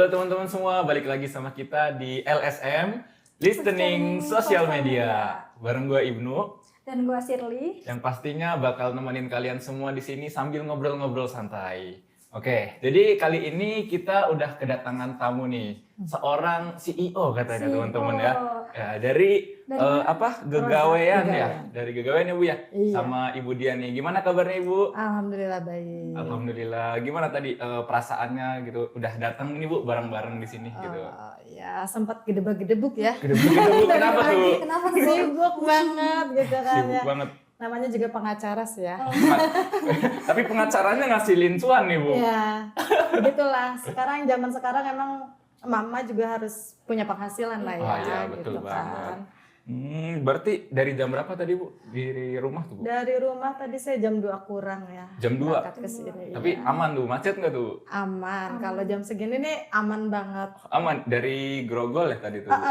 Halo teman-teman semua, balik lagi sama kita di LSM, Listening Social Media. Bareng gue Ibnu. Dan gue Shirley. Yang pastinya bakal nemenin kalian semua di sini sambil ngobrol-ngobrol santai. Oke, jadi kali ini kita udah kedatangan tamu nih. Seorang CEO katanya teman-teman ya. Ya dari Gegawean ya. Dari Gegawean ya Bu ya. Iya. Sama Ibu Dian nih. Gimana kabarnya Ibu? Alhamdulillah baik. Alhamdulillah. Gimana tadi perasaannya gitu? Udah datang nih Bu bareng-bareng di sini gitu. Ya sempat gedebak-gedebuk ya. Gedebuk kenapa tuh? Kenapa sih? Sibuk banget gitu kan Sibuk ya. banget. Namanya juga pengacara sih ya. Tapi pengacaranya ngasilin cuan nih Bu. Ya, begitulah. Zaman sekarang emang mama juga harus punya penghasilan lah ya. Oh iya, betul gitu banget. kan. Berarti dari jam berapa tadi Bu? Di rumah tuh Bu? Dari rumah tadi saya jam 2 kurang ya. Jam 2? Berangkat ke sini. Tapi ya. aman tuh, macet nggak tuh? Aman. Kalau jam segini nih aman banget. Aman, dari Grogol ya tadi tuh Bu?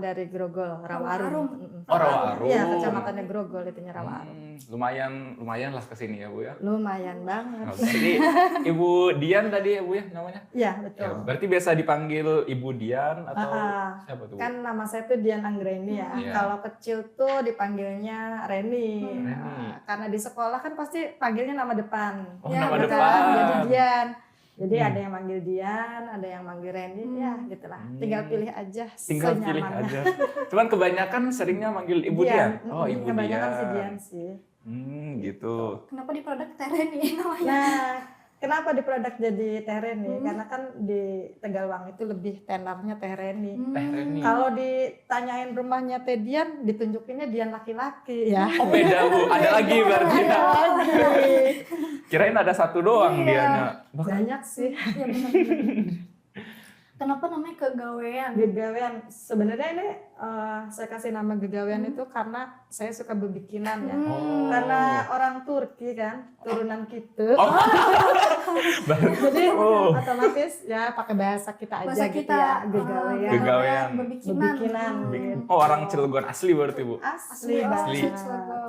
Dari Grogol, Rawarum. Oh Rawarum. Iya, kecamatannya Grogol itunya Rawarum. Lumayan lah kesini ya Bu ya? Lumayan banget. Jadi Ibu Dian tadi ya Bu ya namanya? Iya, Ya, betul. berarti biasa dipanggil Ibu Dian atau siapa tuh Bu? Kan nama saya tuh Dian Anggreni ya. Iya. Kalau kecil tuh dipanggilnya Reni. Reni. Karena di sekolah kan pasti panggilnya nama depan. Oh, Ya, nama betul. depan. Jadi Dian. Jadi ada yang manggil Dian, ada yang manggil Reni, ya gitulah. Tinggal pilih aja. Tinggal pilih senyamannya. aja. Cuman kebanyakan seringnya manggil Ibu Dian. Oh, Ibu Kebanyakan Dian. si Dian sih. Gitu. Kenapa di produk Tereni namanya? Nah, kenapa di produk jadi Teh Reni? Karena kan di Tegalwang itu lebih tenarnya Teh Reni. Teh Reni. Kalau ditanyain rumahnya Teh Dian, ditunjukinnya Dian laki-laki ya. Oh beda Bu, ada lagi berarti. Ada lagi. Kirain ada satu doang Iya. dianya. Banyak sih. Ya benar. Kenapa namanya kegawean? Gegawean. Sebenarnya ini saya kasih nama Gegawean itu karena saya suka berbikinan ya. Oh. Karena orang Turki kan, turunan kita. Oh. Jadi Oh. otomatis ya pakai bahasa kita aja Bahasa gitu kita ya. Gegawean. Gegawean. Berbikinan. Oh orang Cilegon asli berarti Bu. Asli Asli. banget.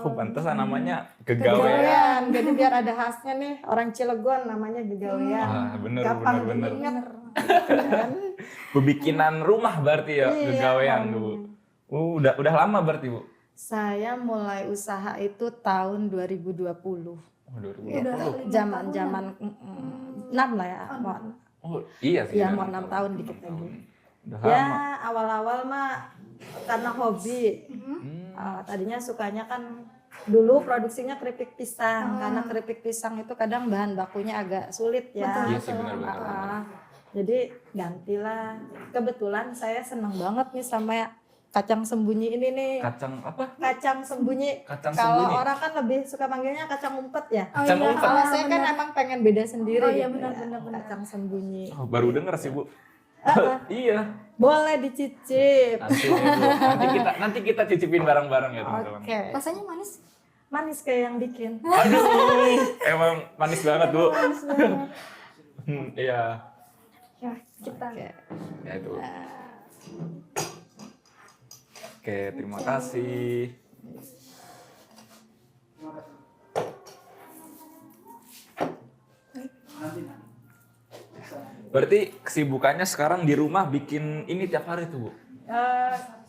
Oh pantesan namanya Gegawean. Gegawean. Jadi biar ada khasnya nih, orang Cilegon namanya Gegawean. Ah, bener. Gampang diingat. Kan? Bebikinan rumah berarti ya Iya. Gegawean Bu. Udah lama berarti Bu. Saya mulai usaha itu tahun 2020. Oh 2020. Zaman-zaman 6 lah ya. Oh iya sih. Iya, udah mau 6 tahun dikit tahun. lagi. Udah Ya, lama. awal-awal mah karena hobi. Hmm. Tadinya sukanya kan dulu produksinya keripik pisang. Karena keripik pisang itu kadang bahan bakunya agak sulit ya. Iya sih benar-benar. Jadi gantilah. Kebetulan saya seneng banget nih sama kacang sembunyi ini nih. Kacang apa? Kacang sembunyi. Kacang Kalau sembunyi. orang kan lebih suka manggilnya kacang umpet ya. Oh Kacang iya, umpet. Kalau saya kan benar. emang pengen beda sendiri. Oh iya, gitu benar, ya. benar. Kacang sembunyi. Oh, baru denger sih Bu. Iya. Boleh dicicip. Nanti kita cicipin bareng-bareng ya teman-teman. Oke. Rasanya manis. Manis kayak yang bikin. Aduh, emang manis banget Bu. Manis banget. Iya. Ya, kita. Oke. Ya itu. Oke, terima kasih. Berarti kesibukannya sekarang di rumah bikin ini tiap hari tuh Bu?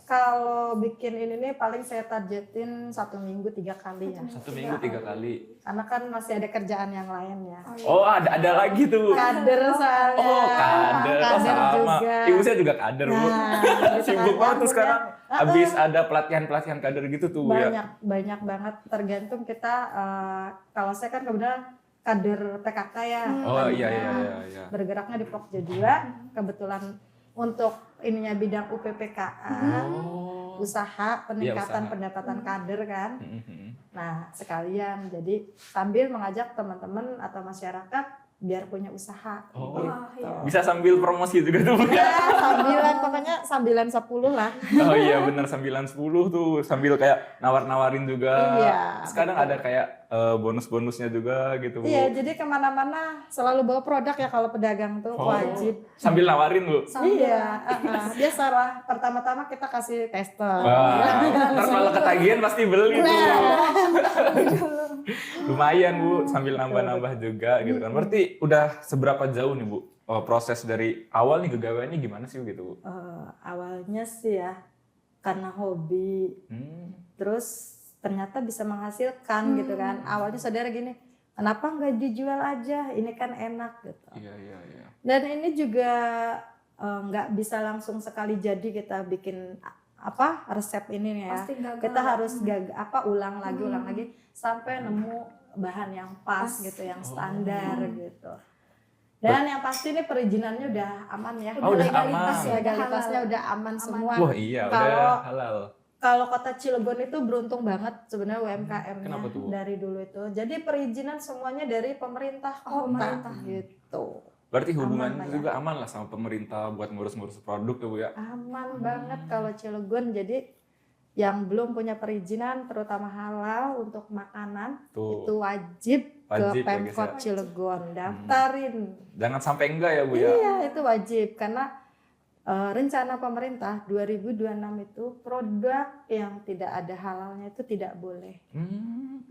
Kalau bikin ini nih paling saya targetin 1 minggu 3 kali ya. 1 minggu 3 kali. Karena kan masih ada kerjaan yang lain ya. Oh ada lagi tuh Bu? Kader soalnya. Oh kader, oh, sama. juga. Ibu saya juga kader Bu. Nah, Sibuk banget tuh punya- sekarang. Habis ada pelatihan kader gitu tuh Bu ya? banyak banget tergantung kita kalau saya kan kebetulan kader PKK ya. Oh iya. Bergeraknya di Pokja 2 kebetulan untuk ininya bidang UPPKA usaha peningkatan usaha. pendapatan kader kan. Mhm. Nah sekalian jadi sambil mengajak teman-teman atau masyarakat biar punya usaha. Oh. Gitu. Bisa sambil promosi juga tuh Bu ya? Ya, sambilan pokoknya sambilan 10 lah. Oh iya bener, sambilan 10 tuh sambil kayak nawar-nawarin juga. Iya, Sekarang ada kayak bonus-bonusnya juga gitu Bu. Iya, jadi kemana-mana selalu bawa produk ya kalau pedagang tuh Oh. wajib. Sambil nawarin Bu. Iya, biasalah. Pertama-tama kita kasih tester. Wah, ntar kalau ketagihan pasti beli tuh. Lumayan Bu, sambil nambah-nambah juga gitu kan. Berarti udah seberapa jauh nih Bu proses dari awal nih kegaweannya gimana sih gitu Bu? Awalnya sih ya karena hobi, terus ternyata bisa menghasilkan gitu kan. Awalnya saudara gini, kenapa nggak dijual aja? Ini kan enak gitu. Iya, iya, iya. Dan ini juga nggak bisa langsung sekali jadi kita bikin resep ini ya. Pasti gagal. Kita harus ulang lagi sampai nemu bahan yang pas gitu, yang standar gitu. Dan yang pasti ini perizinannya udah aman ya. Oh, udah Legalitas aman. ya, Legalitasnya halal. udah aman semua. Wah iya, Kalau- udah halal. Kalau Kota Cilegon itu beruntung banget sebenarnya UMKM-nya Kenapa tuh, Bu? dari dulu itu. Jadi perizinan semuanya dari pemerintah kota pemerintah. gitu. Berarti hubungannya Aman lah ya. juga aman lah sama pemerintah buat ngurus-ngurus produk tuh Bu ya. Aman banget kalau Cilegon. Jadi yang belum punya perizinan terutama halal untuk makanan Tuh. itu wajib ke Wajib ya, guys, Pemkot ya. Cilegon daftarin. Jangan sampai enggak ya Bu ya. Iya, itu wajib karena rencana pemerintah 2026 itu produk yang tidak ada halalnya itu tidak boleh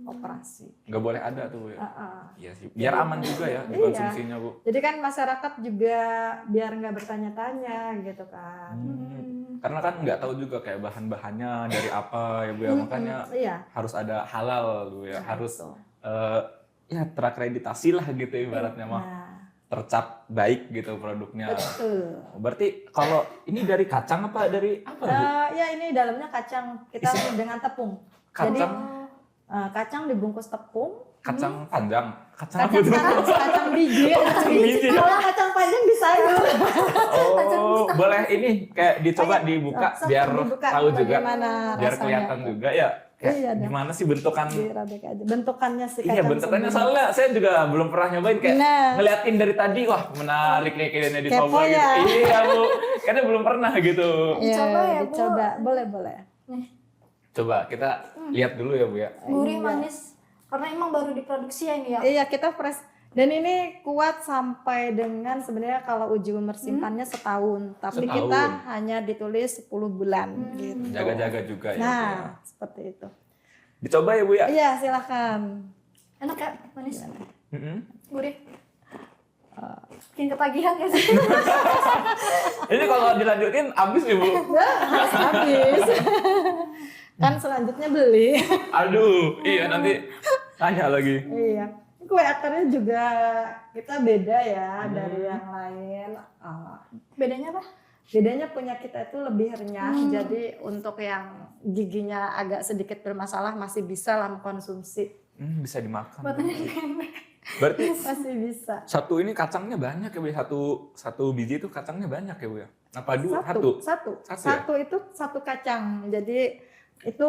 operasi. Nggak boleh ada tuh Bu ya. Uh-uh. Iya sih. Biar aman juga ya Iya. konsumsinya Bu. Jadi kan masyarakat juga biar nggak bertanya-tanya gitu kan. Karena kan nggak tahu juga kayak bahan-bahannya dari apa ya Bu ya. Makanya Iya. harus ada halal Bu ya. Harus Betul. ya terakreditasi lah gitu ibaratnya mah. Nah, Tercap baik gitu produknya. betul. Berarti kalau ini dari kacang apa dari apa Bu? Ya ini dalamnya kacang kita dengan tepung. Jadi Kacang, kacang dibungkus tepung. kacang panjang. Kacang apa Kacang tuh? panas, kacang biji. biji. Kalau kacang panjang di sayur. Oh, boleh ini kayak dicoba dibuka Sok biar dibuka tahu juga. bagaimana Biar rasanya. kelihatan juga ya. Kayak Iya, dong. gimana sih bentukan? Dirobek aja. Bentukannya sih Iya, kacang bentukannya sembunyi. soalnya saya juga belum pernah nyobain kayak Nah. ngeliatin dari tadi, wah menarik nih kayaknya Kepo dicoba gitu. ya? Iya Bu, karena belum pernah gitu. Iya, Dicoba ya, Bu? dicoba. Boleh. Coba kita lihat dulu ya Bu ya. Gurih manis. Karena emang baru diproduksi ya ini ya. Iya, kita fresh. Dan ini kuat sampai dengan sebenarnya kalau uji umur simpannya setahun. Tapi Setahun. kita hanya ditulis 10 bulan gitu. Jaga-jaga juga ya. Bu, ya. Nah, seperti itu. Dicoba ya Bu ya. Iya, silakan. Enak ya, manis. Mm-mm. Gurih. Bikin ketagihan ya sih? Ini kalau dilanjutin habis nih Bu. Harus habis. Kan selanjutnya beli. Aduh, iya nanti tanya lagi. Iya. Kue akarnya juga kita beda ya dari yang lain. Bedanya apa? Bedanya punya kita itu lebih renyah. Jadi untuk yang giginya agak sedikit bermasalah masih bisa lah mengkonsumsi. Bisa dimakan. Buat nenek-nenek. Berarti Masih bisa. satu ini kacangnya banyak ya Bu. Satu biji itu kacangnya banyak ya Bu ya. Apa dua? Satu Satu ya? itu satu kacang. Jadi itu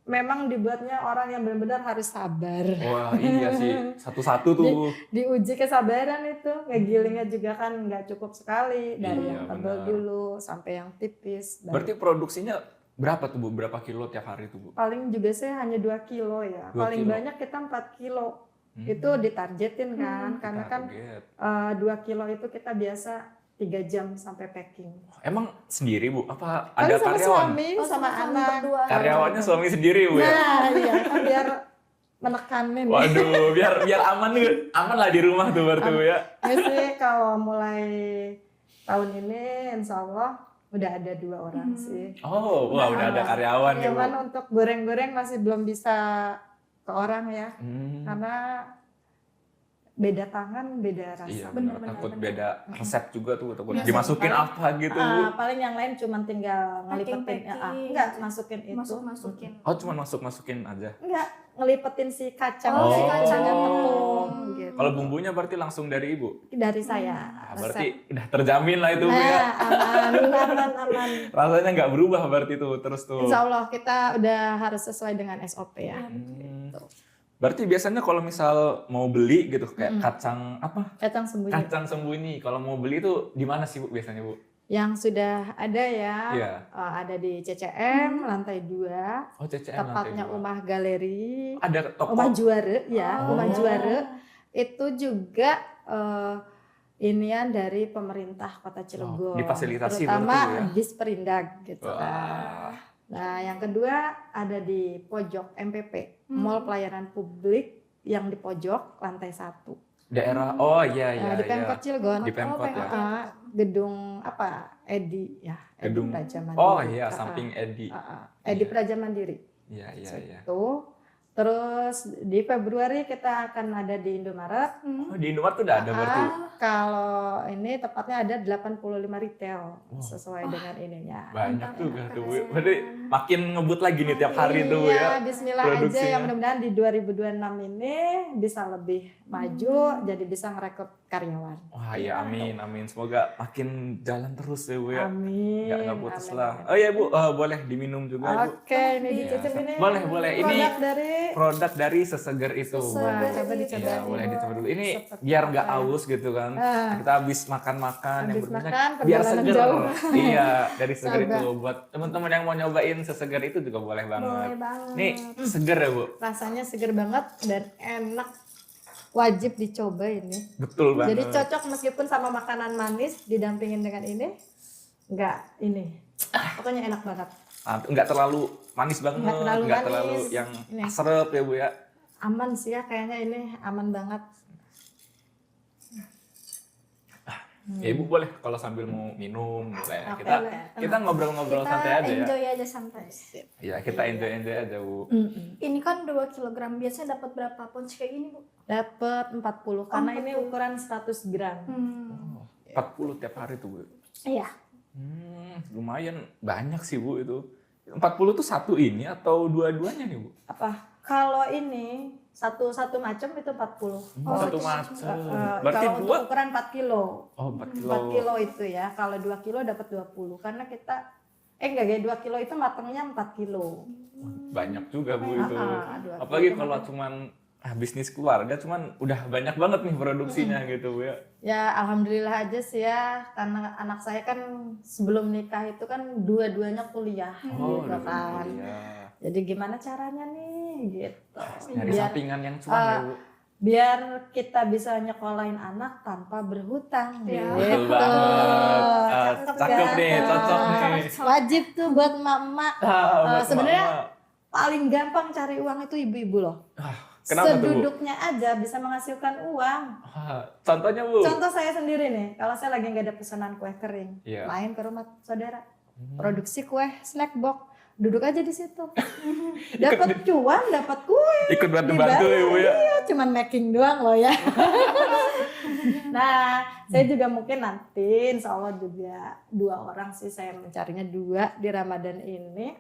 memang dibuatnya orang yang benar-benar harus sabar. Wah iya sih. Satu-satu tuh. Diuji kesabaran itu, ngegilingnya juga kan nggak cukup sekali dari Iya, yang tebal benar. dulu sampai yang tipis. Berarti produksinya berapa tuh Bu? Berapa kilo tiap hari tuh Bu? Paling juga saya hanya 2 kilo ya. 2 Paling kilo. banyak kita 4 kilo. Itu ditargetin kan, karena kan Target. 2 kilo itu kita biasa 3 jam sampai packing. Emang sendiri Bu? Apa Paling ada sama karyawan? suami, Oh, sama sama anak. berdua. Karyawannya suami sendiri Bu ya? Nah, iya kan biar menekanin. Waduh, biar aman nih. Aman lah di rumah tuh berarti Bu ya. Ya sih kalau mulai tahun ini insya Allah udah ada 2 orang sih. Oh, wah udah ada karyawan ya Bu. Cuman untuk goreng-goreng masih belum bisa ke orang ya. Hmm. Karena beda tangan, beda rasa. Iya benar, Bener-bener, takut bener. beda resep juga tuh, takut Iya, dimasukin paling- apa gitu Bu. Paling yang lain cuman tinggal ngelipetin. Packing. Enggak, masukin itu. Masukin. Oh cuma masukin aja. Enggak, ngelipetin si kacang. Oh, si si kacangnya kacang. tepung gitu. Kalau bumbunya berarti langsung dari Ibu? Dari saya. Ah, berarti udah terjamin lah itu Bu ya. Nah, aman. Rasanya nggak berubah berarti tuh terus tuh. Insya Allah kita udah harus sesuai dengan SOP ya. Hmm. Berarti biasanya kalau misal mau beli gitu kayak kacang apa? Kacang sembunyi. Kacang sembunyi. Kalau mau beli tuh di mana sih Bu biasanya Bu? Yang sudah ada ya, Iya. ada di CCM lantai 2, Oh CCM tepatnya lantai 2. Umah Galeri, Ada toko. Umah Juara ya, Oh. Umah Juara. Itu juga inian dari pemerintah Kota Cilegon, difasilitasi terutama berarti ya? Disperindag gitu kan. Wah. Nah, yang kedua ada di pojok MPP, Mall Pelayanan Publik yang di pojok lantai 1. Daerah, oh iya iya di Pemkot iya. Cilegon. Di Pemkot ya. Gedung apa? Edi ya, Edi Gedung. Praja Mandiri. Oh iya, samping Edi. Edi Iya. Praja Mandiri. Iya iya iya. Situ. Terus di Februari kita akan ada di Indomaret. Oh, di Indomaret tuh udah ada berarti. Kalau ini tepatnya ada 85 retail Wow. sesuai dengan ininya. Banyak Mantap, juga enak, tuh, Bu. keren. Berarti makin ngebut lagi nih tiap hari tuh, Bu, Iya, ya. bismillah aja produksinya. ya, mudah-mudahan di 2026 ini bisa lebih maju, jadi bisa ngerekrut karyawan. Wah, iya amin, amin. Semoga makin jalan terus ya, Bu, ya. Amin. Nggak putus amin, lah. amin. Oh iya, Bu, boleh diminum juga, Bu. Oke, ini Iya. dicicip ini. Boleh, boleh. Ini Produk dari produk dari seseger itu. Seseger. Wah, coba dicoba. Iya, boleh dicoba dulu. Ini Seperti biar nggak apa ya? aus gitu kan. Kita habis makan-makan yang Habis berminyak, makan, biar perjalanan seger. jauh. Iya, dari seger Coba. itu. Buat teman-teman yang mau nyobain seseger itu juga boleh banget. Boleh banget. Nih, seger ya, Bu. Rasanya seger banget dan enak. Wajib dicoba ini. Betul banget. Jadi cocok meskipun sama makanan manis didampingin dengan ini. Enggak ini. Pokoknya enak banget. Nggak terlalu manis banget, Nggak terlalu nggak manis. terlalu yang Ini. serep ya, Bu, ya. Aman sih ya, kayaknya ini aman banget. Ya, Ibu boleh kalau sambil mau minum, boleh. Oke, Kita boleh. kita ngobrol-ngobrol Kita santai aja ya. enjoy aja santai. Iya, kita enjoy aja, Bu. Ini kan 2 kilogram, biasanya dapat berapa pouch kayak gini, Bu? Dapat 40 karena ini 40. ukuran 100 gram. 40 tiap hari tuh, Bu. Iya. Lumayan banyak sih, Bu, itu. 40 tuh satu ini atau dua-duanya nih, Bu? Apa? Kalau ini satu macam itu 40. Satu itu macam. Eh, Berarti kalau dua. untuk ukuran 4 kilo. Oh, 4 kilo. 4 kilo itu ya. Kalau 2 kilo dapat 20 karena kita enggak kayak 2 kilo itu matangnya 4 kilo. Banyak juga, Bu, itu. 2 Apalagi kilo. kalau cuman bisnis keluarga, cuman udah banyak banget nih produksinya gitu, Bu, ya. Ya alhamdulillah aja sih ya, karena anak saya kan sebelum nikah itu kan dua-duanya kuliah Oh, gitu udah kan. kuliah. Jadi gimana caranya nih gitu. Nyari Biar, sampingan yang cuan ya, Bu. biar kita bisa nyekolahin anak tanpa berhutang. Ya. Gitu. Betul banget. Cakep nih, Cakep. cocok nih. Wajib tuh buat emak-emak. Buat Sebenarnya mama. paling gampang cari uang itu ibu-ibu loh. Kenapa tuh, Bu? Seduduknya aja bisa menghasilkan uang. Contohnya, Bu. Contoh saya sendiri nih, kalau saya lagi nggak ada pesanan kue kering, Iya. main ke rumah saudara, produksi kue snack box, duduk aja di situ, dapat cuan, dapat kue, Ikut bantu-bantu ya, Bu, ya. iya, cuman making doang loh ya. Nah, saya juga mungkin nanti, insya Allah juga 2 orang sih saya mencarinya 2 di Ramadan ini,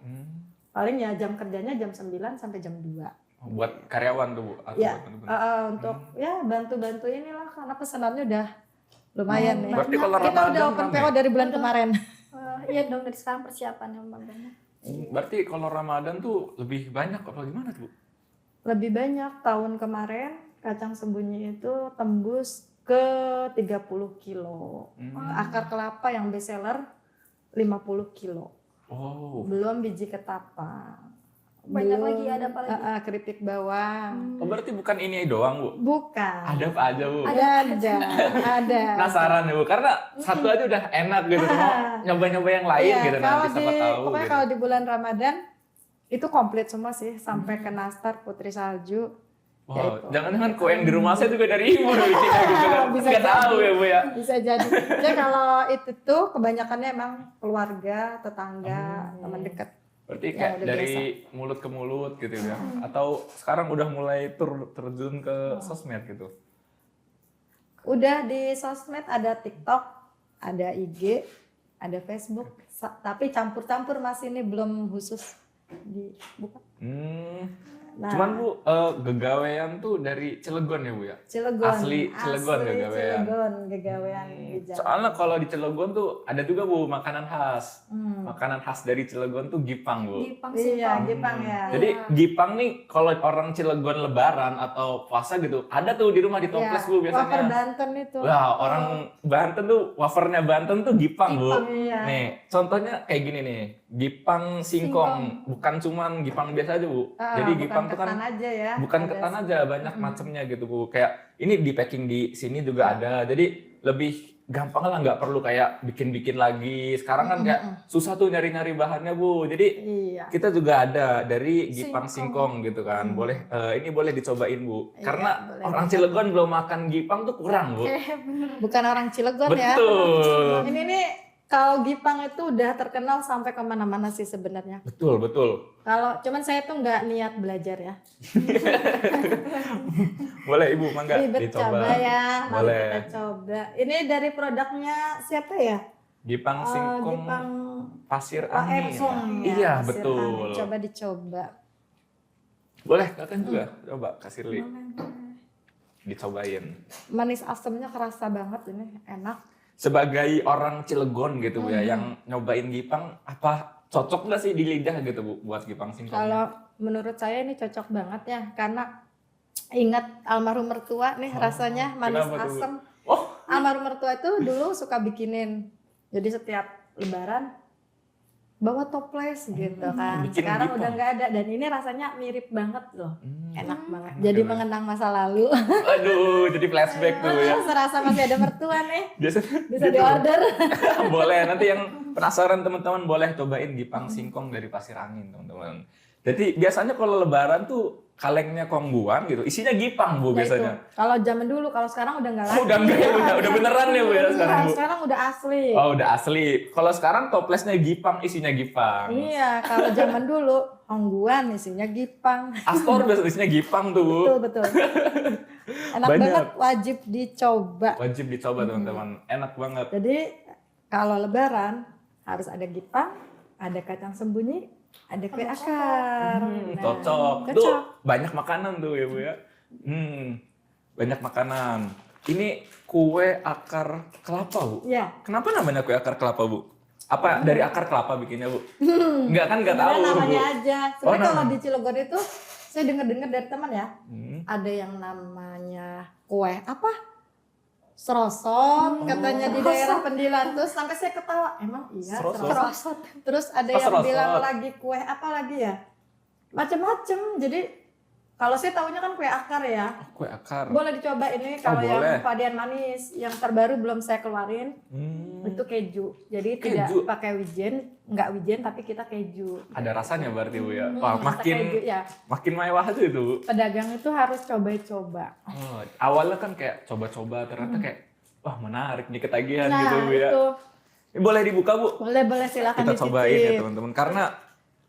paling ya jam kerjanya jam 9 sampai jam 2. Buat karyawan tuh, Bu? Atau Ya, buat teman-teman? untuk ya bantu-bantu inilah karena pesanannya udah lumayan nih. Berarti kalau Kita Ramadan udah open rame? PO dari bulan kemarin. Iya dong, dari sekarang persiapannya banyak. Berarti kalau Ramadan tuh lebih banyak apa gimana tuh, Bu? Lebih banyak tahun kemarin kacang sembunyi itu tembus ke 30 kilo. Akar kelapa yang best seller 50 kilo. Oh. Belum biji ketapang. Banyak Belum, lagi, ada apa lagi? keripik bawang. Oh, berarti bukan ini doang, Bu? Bukan. Ada apa aja, Bu? Ada. Penasaran ya, Bu? Karena satu aja udah enak gitu. Mau nyoba-nyoba yang lain Iya, gitu kalau nanti siapa tahu pokoknya gitu. kalau di bulan Ramadan itu komplit semua sih sampai ke nastar, putri salju. ya Wow, itu. jangan-jangan kue yang di rumah saya juga dari Ibu bikinnya gitu kan. Bisa Nggak tahu jadi. ya, Bu, ya? Bisa jadi. Jadi kalau itu tuh kebanyakannya emang keluarga, tetangga, teman dekat. Berarti Ya, kayak udah dari mulut ke mulut gitu ya. Atau sekarang udah mulai terjun ke sosmed gitu. Udah di sosmed ada TikTok, ada IG, ada Facebook, tapi campur-campur masih ini belum khusus di bukan. Nah, Cuman, Bu, gegawean tuh dari Cilegon ya, Bu, ya? Cilegon. Asli Cilegon gegawean. Cilegon gegawean di Jawa. Soalnya kalau di Cilegon tuh ada juga, Bu, makanan khas. Makanan khas dari Cilegon tuh gipang, Bu. Gipang Iya, sih. Jepang ya. Jadi gipang nih kalau orang Cilegon lebaran atau puasa gitu, ada tuh di rumah di toples, Bu, Wafer biasanya. Banten itu. Wah, orang Banten tuh wafernya Banten tuh gipang, Bu. Iya. Nih, contohnya kayak gini nih. Gipang singkong, bukan cuman gipang biasa aja, Bu. Jadi bukan gipang tuh kan ketan aja ya. bukan Ada ketan aja, banyak macamnya gitu, Bu. Kayak ini di packing di sini juga ada. Jadi lebih gampang lah, nggak perlu kayak bikin-bikin lagi. Sekarang kan kayak susah tuh nyari-nyari bahannya Bu. Jadi Iya. kita juga ada dari Gipang Singkong. Singkong gitu kan. Boleh ini boleh dicobain Bu. Iya, Karena boleh orang banget. Cilegon belum makan Gipang tuh kurang Bu. Bukan orang Cilegon ya. Betul. Ini nih kalau Gipang itu udah terkenal sampai kemana-mana sih sebenarnya. Betul, betul. Kalau cuman saya tuh nggak niat belajar ya. Boleh Ibu, mangga Ribet dicoba. coba ya. Mari Boleh. kita coba. Ini dari produknya siapa ya? Gipang Singkong Gipang Pasir Pak Angin. Epson ya. Iya, Pasir betul. Angin. Coba dicoba. Boleh, Kakak juga coba kasih Li. Dicobain. Manis asamnya kerasa banget ini, enak. Sebagai orang Cilegon gitu Bu ya, yang nyobain Gipang, apa cocok nggak sih di lidah gitu Bu buat Gipang Singkong? Kalau menurut saya ini cocok banget ya, karena ingat almarhum mertua nih rasanya manis kenapa tuh, Bu? asam. Oh, Almarhum mertua itu dulu suka bikinin, jadi setiap lebaran bawa toples gitu kan. bikin Sekarang Gipang. udah nggak ada dan ini rasanya mirip banget loh, enak banget. enak Jadi ya, Bu. mengenang masa lalu. Aduh, jadi flashback tuh ya. Serasa masih ada mertua nih, Biasanya bisa gitu. diorder. Boleh, nanti yang penasaran teman-teman boleh cobain Gipang Singkong dari Pasir Angin teman-teman. Jadi biasanya kalau lebaran tuh kalengnya kongguan gitu, isinya Gipang Bu Nah, itu. biasanya. Kalau zaman dulu, kalau sekarang udah nggak lagi. Oh, udah enggak ya, udah beneran ya Bu ya sekarang Bu. Sekarang udah asli. Oh, udah asli. Kalau sekarang toplesnya Gipang, isinya Gipang. Iya, kalau zaman dulu ongguan isinya Gipang. Astor biasanya isinya Gipang tuh Bu. Betul betul. Enak Banyak. banget, wajib dicoba. Wajib dicoba teman-teman, enak banget. Jadi kalau Lebaran harus ada Gipang, ada kacang sembunyi, ada kue akar. Nah, Cocok. Tuh cocok. banyak makanan tuh ya Bu ya. Banyak makanan. Ini kue akar kelapa Bu. Ya, Kenapa namanya kue akar kelapa Bu? Apa dari akar kelapa bikinnya Bu? Enggak kan, nggak tahu sebenarnya Bu. namanya aja. Sebenarnya Oh, kalau nama. di Cilegon itu saya dengar-dengar dari teman ya, Hmm. ada yang namanya kue apa? Serosot katanya di daerah Pendilan, terus sampai saya ketawa, emang iya Serosot? serosot. Terus ada Oh, yang serosot. bilang lagi kue apa lagi ya, macem-macem. Jadi kalau saya tahunya kan kue akar ya, Oh, kue akar. boleh dicoba ini. Kalau boleh. yang varian manis yang terbaru belum saya keluarin, itu keju. Jadi tidak Keju. pakai wijen, nggak wijen tapi kita keju. Ada rasanya berarti Bu ya. Wah, Rasa keju, ya. makin mewah aja itu Bu. Pedagang itu harus coba-coba. Oh, awalnya kan kayak coba-coba, ternyata kayak wah menarik nih, ketagihan Nah gitu Bu ya. itu Ini boleh dibuka Bu. boleh silakan Kita cobain ya dicicip. teman-teman, karena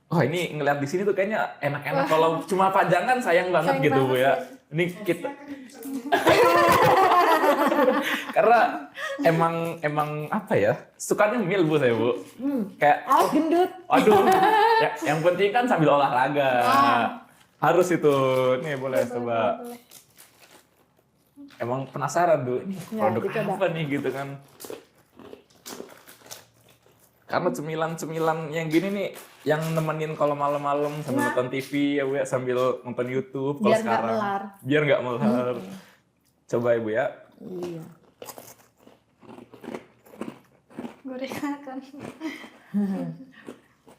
wah ini ngeliat di sini tuh kayaknya enak-enak. Kalau cuma pajangan sayang banget Sayang gitu Bu banget ya. Ini kita karena emang apa ya, sukanya mil Bu saya Bu. Kayak Awas gendut. aduh, yang penting kan sambil olahraga. Harus itu. Nih boleh coba. Boleh. Emang penasaran tuh, ini Ya, produk dicoba. apa nih gitu kan. Karena cemilan-cemilan yang gini nih, yang nemenin kalau malam-malam sambil nonton TV ya Bu ya, sambil nonton YouTube kalau Biar nggak sekarang. melar. Biar nggak melar. Coba Ibu ya. Iya. Gorengan.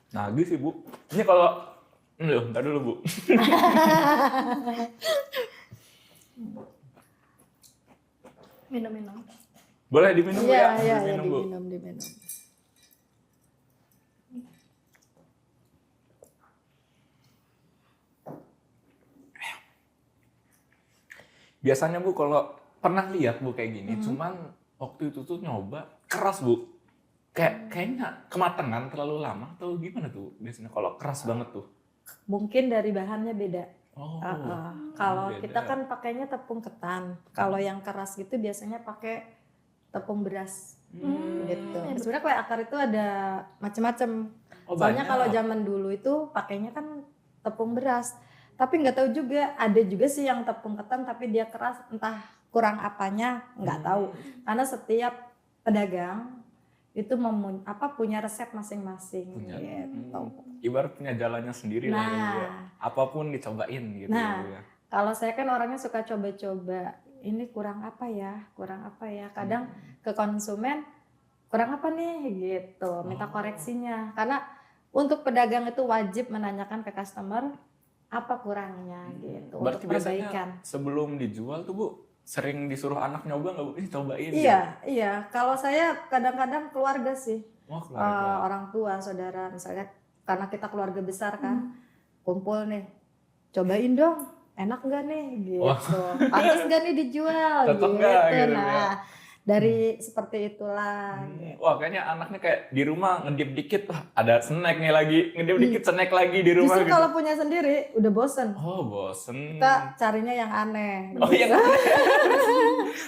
Nagih sih Bu. Ini kalau ntar dulu Bu. Minum-minum. Boleh diminum Bu Iya, ya? iya, Diminum, Bu. diminum. Biasanya Bu kalau pernah lihat Bu kayak gini, cuman waktu itu tuh nyoba keras Bu. Kayaknya kematangan terlalu lama atau gimana tuh biasanya kalau keras banget tuh? Mungkin dari bahannya beda. Oh. Kalau beda. kita kan pakainya tepung ketan. Kalau yang keras gitu biasanya pakai tepung beras. Gitu. Sebenarnya kue akar itu ada macam-macam. Oh, Soalnya banyak. kalau zaman dulu itu pakainya kan tepung beras. Tapi nggak tahu juga, ada juga sih yang tepung ketan tapi dia keras, entah kurang apanya, nggak tahu. Karena setiap pedagang itu punya resep masing-masing Punya. gitu. Ibarat punya jalannya sendiri lah ya, Bu ya. Nah, Apapun dicobain gitu Nah. Bu ya. kalau saya kan orangnya suka coba-coba. Ini kurang apa ya? Kurang apa ya? Kadang ke konsumen kurang apa nih gitu, minta koreksinya. Karena untuk pedagang itu wajib menanyakan ke customer apa kurangnya gitu Berarti untuk biasanya perbaikan. sebelum dijual tuh Bu, sering disuruh anak nyoba nggak Bu? Ih, cobain. Iya. Kalau saya kadang-kadang keluarga sih, Oh, keluarga. orang tua, saudara, misalnya karena kita keluarga besar kan, kumpul nih, cobain dong, enak nggak nih, Wah. gitu, pantas nggak nih dijual, Cocok gitu. nggak, gitu ya. Nah, dari seperti itulah. Wah, kayaknya anaknya kayak di rumah ngedip dikit, wah ada snack nih lagi, ngedip dikit snack lagi di rumah Justru gitu. kalau punya sendiri udah bosen, Oh, bosen. kita carinya yang aneh. Oh, yang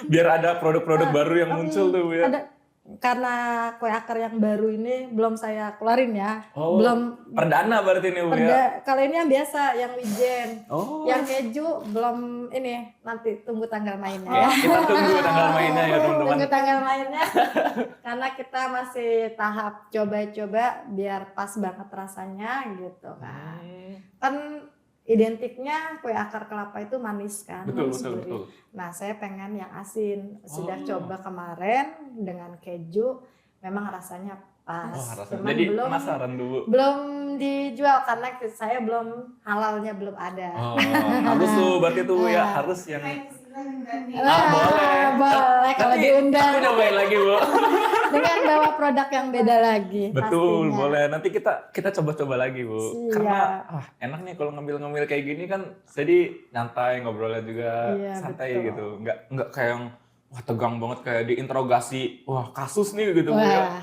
biar ada produk-produk baru yang muncul tuh Bu ya. Ada, karena kue akar yang baru ini belum saya keluarin ya, Oh, belum. perdana berarti nih Bu ya. Kalau ini yang biasa, yang wijen, Oh. yang keju belum ini, nanti tunggu tanggal mainnya Oh, ya. kita tunggu tanggal mainnya ya teman-teman. Tunggu tanggal mainnya, karena kita masih tahap coba-coba biar pas banget rasanya gitu kan. Kan identiknya kue akar kelapa itu manis kan, Betul, manis betul, gurih. betul. Nah, saya pengen yang asin. Sudah Oh. coba kemarin dengan keju, memang rasanya pas. Wah, rasanya. Cuman Jadi penasaran dulu. belum dijual karena saya belum, halalnya belum ada. Oh, harus tuh berarti tuh ya, harus yang boleh. Boleh kalau Nanti diundang. aku nyobain lagi Bu. Dengan bawa produk yang beda lagi. Betul, pastinya. boleh. Nanti kita coba-coba lagi Bu. Siap. Karena enak nih kalau ngambil-ngambil kayak gini kan, jadi nyantai ngobrolnya juga Iya, santai betul. gitu. Nggak kayak yang wah tegang banget kayak diinterogasi. Wah kasus nih gitu Bu ya. Wah,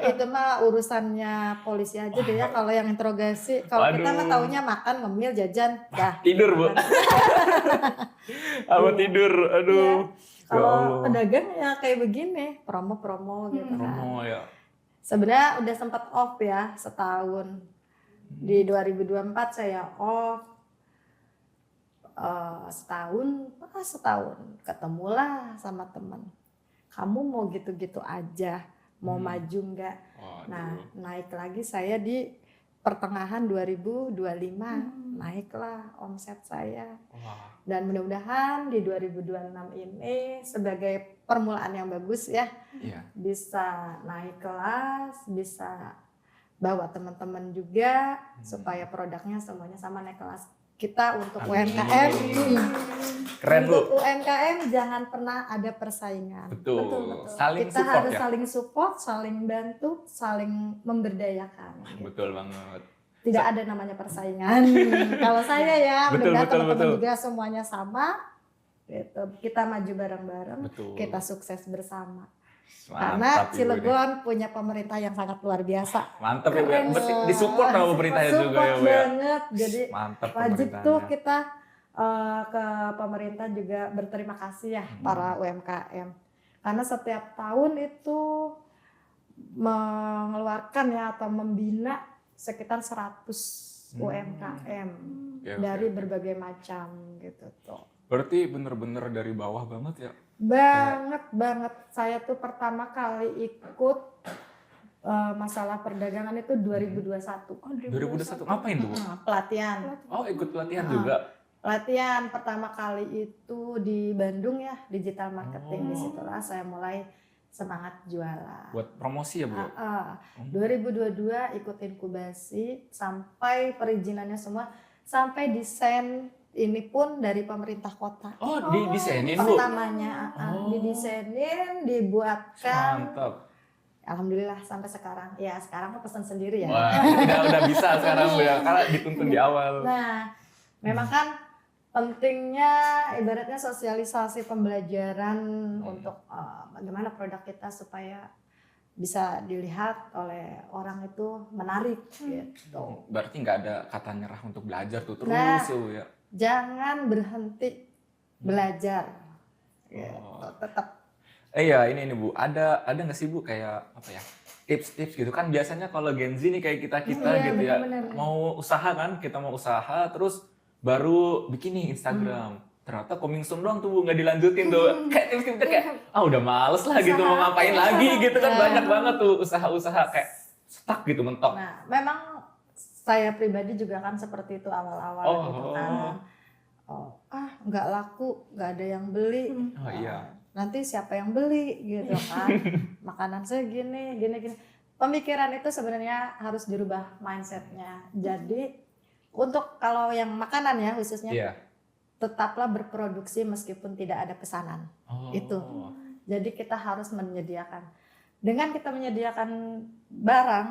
itu mah urusannya polisi aja deh ya kalau yang interogasi. Kalau kita mah Waduh. taunya makan, ngemil, jajan, dah. Tidur Bu. Apa tidur? Aduh. Ya Kalau Allah. pedagang ya kayak begini, promo-promo gitu kan. Promo ya. Sebenarnya udah sempat off ya setahun. Di 2024 saya off. Setahun ketemulah sama teman. Kamu mau gitu-gitu aja, mau maju nggak? Waduh. Nah, naik lagi saya di pertengahan 2025, naiklah omset saya. Wah. Dan mudah-mudahan di 2026 ini sebagai permulaan yang bagus ya, Iya. bisa naik kelas, bisa bawa teman-teman juga supaya produknya semuanya sama naik kelas. Kita untuk Amin. UMKM, Keren Bu. untuk UMKM jangan pernah ada persaingan. Betul. Saling Kita support harus ya. saling support, saling bantu, saling memberdayakan. Betul banget. Tidak ada namanya persaingan. Kalau saya ya, Betul, mudah-mudahan betul, teman-teman betul. juga semuanya sama. Gitu. Kita maju bareng-bareng, Betul. kita sukses bersama. Mantap, Karena Ibu ini. Cilegon punya pemerintah yang sangat luar biasa. Mantap ya Bu ya. Keren. Disupport sama pemerintahnya juga ya Support Bu ya. banget. Jadi Mantap wajib tuh pemerintahnya. kita ke pemerintah juga berterima kasih ya para UMKM. Karena setiap tahun itu mengeluarkan ya atau membina sekitar 100 UMKM Oke, dari oke. berbagai macam gitu tuh. Berarti bener-bener dari bawah banget ya. Banget. Saya tuh pertama kali ikut masalah perdagangan itu 2021. 2021 ngapain tuh Bu? Pelatihan. Oh ikut pelatihan juga. Pelatihan pertama kali itu di Bandung ya, digital marketing. Disitulah saya mulai semangat jualan. Buat promosi ya Bu? 2022 ikut inkubasi sampai perizinannya semua, sampai desain ini pun dari pemerintah kota. Oh didesainin Bu? Pertamanya didesainin, dibuatkan. Mantap. Alhamdulillah sampai sekarang. Ya sekarang kan pesan sendiri ya. Wah udah bisa sekarang Bu ya. Karena dituntun di awal. Nah, memang kan pentingnya ibaratnya sosialisasi pembelajaran untuk bagaimana produk kita supaya bisa dilihat oleh orang itu menarik gitu. Berarti nggak ada kata nyerah untuk belajar tuh terus Nah, ya Bu ya. Jangan berhenti belajar. Gitu. Oh. Tetap. Iya ini Bu, ada nggak sih Bu kayak apa ya tips-tips gitu kan biasanya kalau Gen Z nih kayak kita Iya, gitu ya bener-bener. mau usaha kan kita mau usaha terus baru bikin nih Instagram ternyata coming soon doang tuh Bu nggak dilanjutin tuh kayak tips-tipsnya kayak udah males lah gitu mau ngapain lagi gitu kan banyak banget tuh usaha-usaha kayak stuck gitu mentok. Nah, memang saya pribadi juga kan seperti itu awal-awal gitu kan. Nggak laku, nggak ada yang beli. Oh iya. Nanti siapa yang beli gitu kan. Makanan saya gini. Pemikiran itu sebenarnya harus dirubah mindsetnya. Jadi untuk kalau yang makanan ya khususnya, Iya. tetaplah berproduksi meskipun tidak ada pesanan. Oh. Itu. Jadi kita harus menyediakan. Dengan kita menyediakan barang,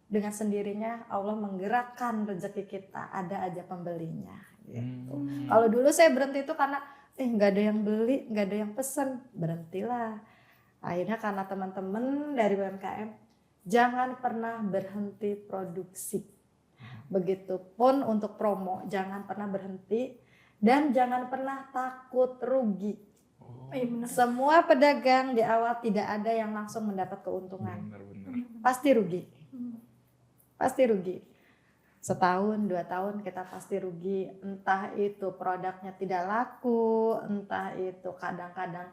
dengan sendirinya Allah menggerakkan rezeki kita, ada aja pembelinya. Gitu. Kalau dulu saya berhenti itu karena nggak ada yang beli, nggak ada yang pesen, berhentilah. Akhirnya karena teman-teman dari UMKM, jangan pernah berhenti produksi. Begitupun untuk promo, jangan pernah berhenti dan jangan pernah takut rugi. Semua pedagang di awal tidak ada yang langsung mendapat keuntungan. Benar. Pasti rugi. Pasti rugi. Setahun, 2 tahun kita pasti rugi. Entah itu produknya tidak laku, entah itu kadang-kadang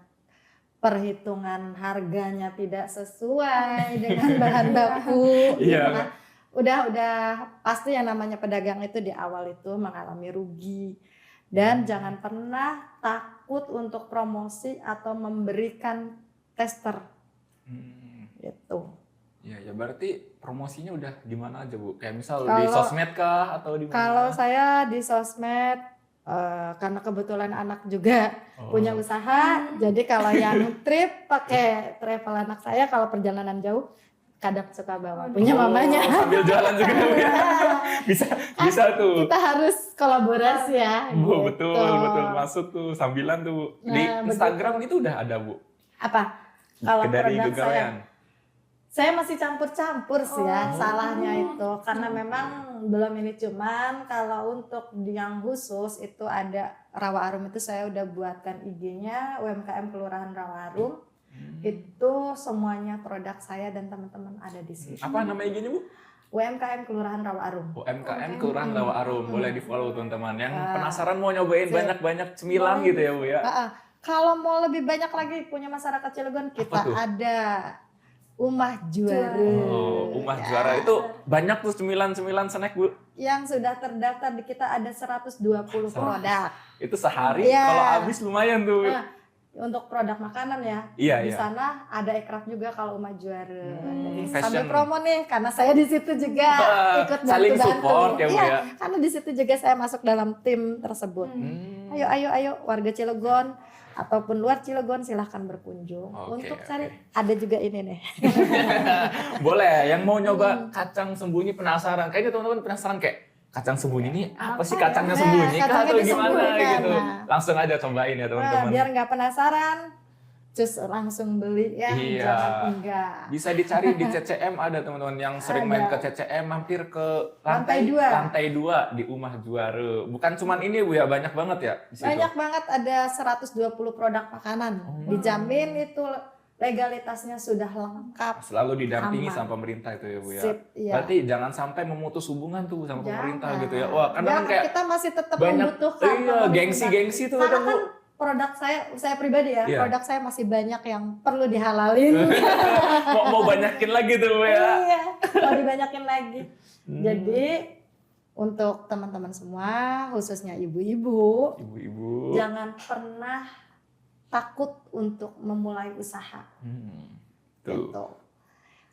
perhitungan harganya tidak sesuai dengan bahan baku. Gitu kan. Udah pasti yang namanya pedagang itu di awal itu mengalami rugi. Dan jangan pernah takut untuk promosi atau memberikan tester. Gitu. Ya berarti promosinya udah gimana aja Bu? Kayak misal di sosmed kah atau di mana? Kalau saya di sosmed, karena kebetulan anak juga punya usaha, jadi kalau yang trip pakai travel anak saya, kalau perjalanan jauh kadang suka bawa punya mamanya. Sambil jalan juga Bu ya. Bisa tuh. Kita harus kolaborasi ya. Betul masuk tuh sambilan tuh Bu. Di Instagram itu udah ada Bu. Apa? Kalau dari produk Gegawean. saya masih campur-campur sih ya, salahnya itu karena memang belum ini, cuman kalau untuk yang khusus itu ada Rawa Arum, itu saya udah buatkan IG-nya UMKM Kelurahan Rawa Arum. Itu semuanya produk saya dan teman-teman ada di situ. Apa nama IG-nya Bu? UMKM Kelurahan Rawa Arum. UMKM Kelurahan Rawa Arum. Boleh di-follow teman-teman. Yang penasaran mau nyobain banyak-banyak cemilan gitu ya Bu ya. Kalau mau lebih banyak lagi punya masyarakat Cilegon, kita ada Umah Juara. Umah Juara itu banyak tuh cemilan-cemilan snack Bu. Yang sudah terdaftar di kita ada 120 produk. Itu sehari kalau habis lumayan tuh. Untuk produk makanan ya. Iya, di sana ada ekraf juga kalau Umah Juara. Jadi Fashion. sambil promo nih karena saya di situ juga ikut saling bantu-bantu. support ya Bu ya. Karena di situ juga saya masuk dalam tim tersebut. Ayo warga Cilegon ataupun luar Cilegon silahkan berkunjung. Untuk cari ada juga ini nih. Boleh, yang mau nyoba kacang sembunyi penasaran. Kayaknya teman-teman penasaran kayak kacang sembunyi ini apa sih kacangnya sembunyi kah atau gimana gitu. Langsung aja cobain ya teman-teman. Biar nggak penasaran, cus langsung beli ya, jangan enggak. Bisa dicari di CCM ada teman-teman yang sering main ke CCM, mampir ke lantai 2 di Umah Juara. Bukan cuman ini Bu ya, banyak banget ya di situ. Banyak banget, ada 120 produk makanan. Dijamin itu legalitasnya sudah lengkap. Selalu didampingi sama pemerintah itu ya Bu ya. Berarti jangan sampai memutus hubungan tuh sama pemerintah gitu ya. Wah, karena kan kayak kita masih tetap banyak, membutuhkan. Gengsi-gengsi tuh karena kan Bu. Produk saya pribadi ya, produk saya masih banyak yang perlu dihalalin. mau banyakin lagi tuh Bu ya. Iya, mau dibanyakin lagi. Jadi untuk teman-teman semua, khususnya ibu-ibu, jangan pernah takut untuk memulai usaha. Gitu.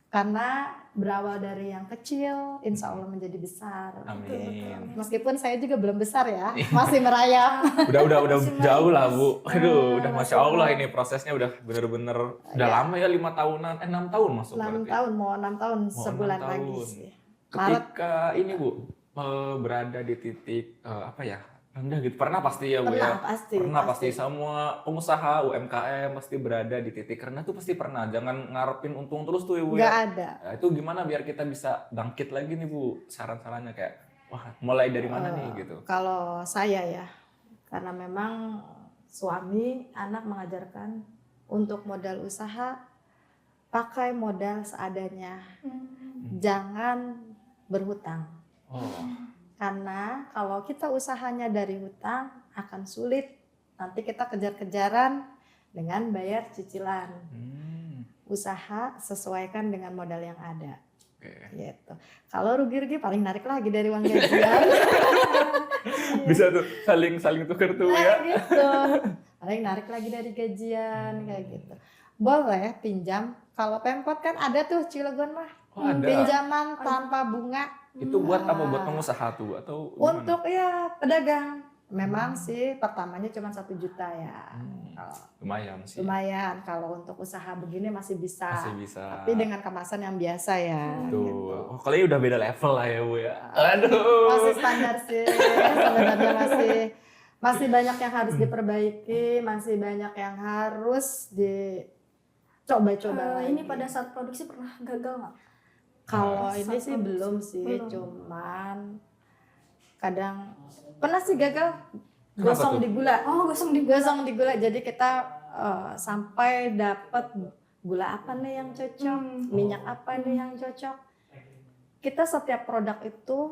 Karena berawal dari yang kecil, insya Allah menjadi besar. Amin. Meskipun saya juga belum besar ya, masih merayap. Udah jauh lah Bu. Aduh, udah Masya Allah ini prosesnya udah bener-bener udah lama ya, 5 tahunan, 6 tahun masuk 6 tahun, mau 6 tahun sebulan lagi sih. Ketika ini Bu, berada di titik apa ya, rendah gitu, pernah pasti ya Bu ya? Pasti semua pengusaha UMKM pasti berada di titik rendah tuh, pasti pernah. Jangan ngarepin untung terus tuh ya Bu ya. Nggak ada. Nah, itu gimana biar kita bisa bangkit lagi nih Bu, saran-sarannya kayak wah mulai dari mana nih gitu. Kalau saya ya, karena memang suami, anak mengajarkan untuk modal usaha pakai modal seadanya. Jangan berhutang. Karena kalau kita usahanya dari hutang akan sulit. Nanti kita kejar-kejaran dengan bayar cicilan. Usaha sesuaikan dengan modal yang ada. Gitu. Kalau rugi-rugi paling narik lagi dari uang gajian. Bisa tuh saling tukar tuh ya. Gitu. Paling narik lagi dari gajian kayak gitu. Boleh pinjam. Kalau Pemkot kan ada tuh Cilegon mah. Pinjaman tanpa bunga. Itu buat apa? Buat pengusaha tuh atau gimana? Untuk ya pedagang memang sih pertamanya cuma 1 juta ya. Kalau Lumayan sih. lumayan kalau untuk usaha begini masih bisa. Masih bisa. Tapi dengan kemasan yang biasa ya. Tuh. Gitu. Oh, kalau ini udah beda level lah ya Bu ya. Aduh. Masih standar sih. Sebenarnya masih banyak yang harus diperbaiki, masih banyak yang harus dicoba-coba lagi. Ini pada saat produksi pernah gagal nggak? Kalau Saat ini sih produksi. belum sih, Belum. cuman kadang pernah sih gagal Kenapa tuh? gosong di gula. Oh, Gosong di gula. Jadi kita sampai dapat gula apa nih yang cocok, minyak apa nih yang cocok. Kita setiap produk itu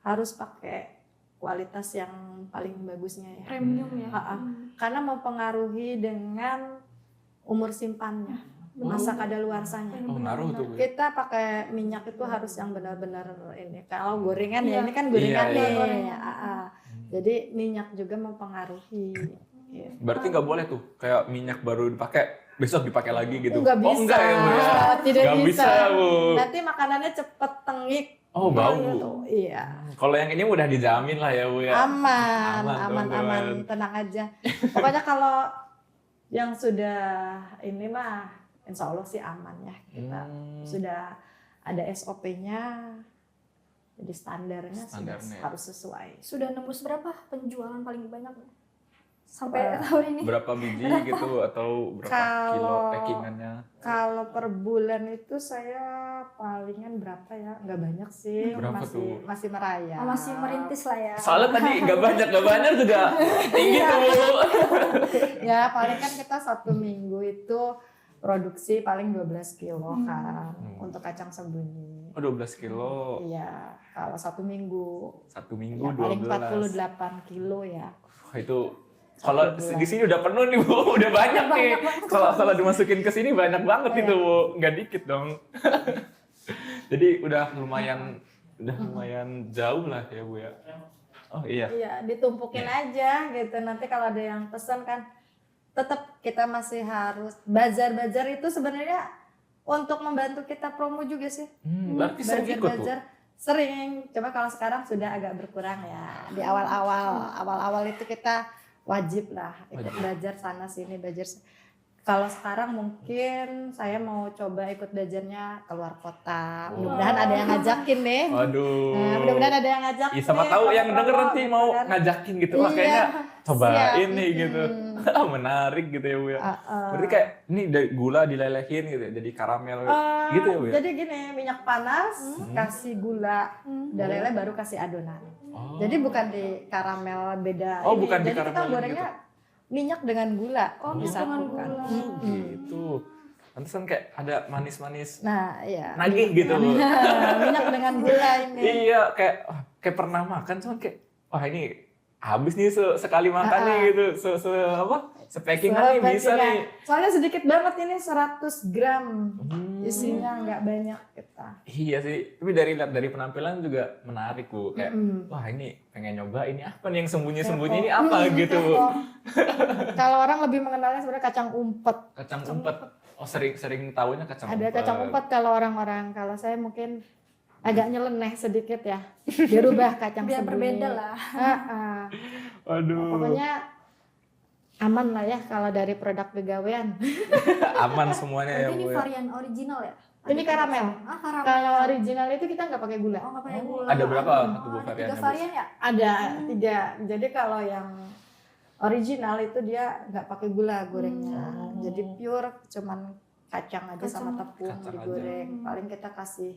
harus pakai kualitas yang paling bagusnya ya. premium ya. Karena mempengaruhi dengan umur simpannya, masa kadaluarsanya. Oh, ngaruh tuh Bu. Kita pakai minyak itu harus yang benar-benar ini. Kalau gorengan ya ini kan gorengan Iya, nih. gorengan. Jadi minyak juga mempengaruhi. Gitu. Berarti nggak boleh tuh kayak minyak baru dipakai besok dipakai lagi gitu. Nggak Oh, bisa. enggak ya Bu ya. Tidak Nggak bisa. Bu. Nanti makanannya cepet tengik. Oh, bau Bu. Gitu. Iya. Kalau yang ini udah dijamin lah ya Bu ya. Aman, Aman, aman, teman-teman. tenang aja. Pokoknya kalau yang sudah ini mah insya Allah sih aman ya. Kita sudah ada SOP-nya. Jadi standarnya Standarnya. harus sesuai. Sudah nembus berapa penjualan paling banyak sampai tahun ini? Berapa biji gitu atau berapa Kalau- kilo packingannya? Kalau per bulan itu saya palingan berapa ya? Nggak banyak sih. Berapa masih, tuh? Masih merayap. Oh, masih merintis lah ya. Soalnya tadi nggak banyak juga tinggi tuh Bu. Ya paling kan kita 1 minggu itu produksi paling 12 kilo kan untuk kacang sembunyi. Oh, 12 kilo. Iya, kalau 1 minggu 1 minggu ya paling 12. 48 kilo ya. Wah, itu kalau bulan. di sini udah penuh nih Bu, udah banyak nih. Kalau dimasukin ke sini banyak banget Iya. itu Bu, nggak dikit dong. Jadi udah lumayan jauh lah ya Bu ya. Oh iya. Iya, ditumpukin aja gitu. Nanti kalau ada yang pesan kan tetap kita masih harus bazar-bazar itu sebenarnya untuk membantu kita promo juga sih. Berarti sering ikut Bu. Bazar-bazar sering. Coba kalau sekarang sudah agak berkurang ya. Di awal-awal itu kita wajib lah ikut belajar sana sini kalau sekarang mungkin saya mau coba ikut belajarnya keluar kota. Mudah-mudahan ada yang ngajakin nih. Waduh. Nah, mudah-mudahan ada yang ngajak. Ih, sama nih, tahu yang promo, denger nanti gitu mau kan. ngajakin gitu. Wah, Iya. kayaknya coba Siap. ini gitu. Menarik gitu ya Bu ya. Heeh. Berarti kayak ini dari gula dilelehin gitu ya, jadi karamel gitu ya Bu ya. Jadi gini, minyak panas, kasih gula, udah lele baru kasih adonan. Oh. Jadi bukan di karamel beda. Oh, ini. bukan Jadi kita dikaramelin gorengnya minyak dengan gula. Oh, minyak dengan gula. Gitu. Pantesan kayak ada manis-manis Nah, iya. nagih gitu. Minyak dengan gula ini. Iya, kayak pernah makan cuman kayak wah ini habis nih sekali makan nih gitu. Sepackingan nih bisa Sepertinya. nih. Soalnya sedikit banget ini 100 gram. Isinya nggak banyak kita. Iya sih, tapi lihat dari penampilan juga menarik Bu. Kayak wah ini pengen nyoba ini apa nih yang sembunyi-sembunyi ini apa gitu Bu. Kalau orang lebih mengenalnya sebenarnya kacang umpet. Kacang umpet. Oh sering tahunya kacang Ada umpet. kacang umpet kalau orang-orang. Kalau saya mungkin agak nyeleneh sedikit ya. Dirubah kacang Biar sembunyi. berbeda lah. Aduh. Pokoknya aman lah ya kalau dari produk begawean. Aman semuanya ya Berarti ini Bu ya. varian original ya? Ini karamel. Ah, karamel. Kalau original itu kita nggak pakai gula. Oh, nggak pakai gula. Ada berapa tuh Bu Ada 3 variannya, Bu? varian ya? Ada 3. Jadi kalau yang original itu dia nggak pakai gula gorengnya. Jadi pure cuman kacang aja sama tepung Kacang aja. digoreng. Paling kita kasih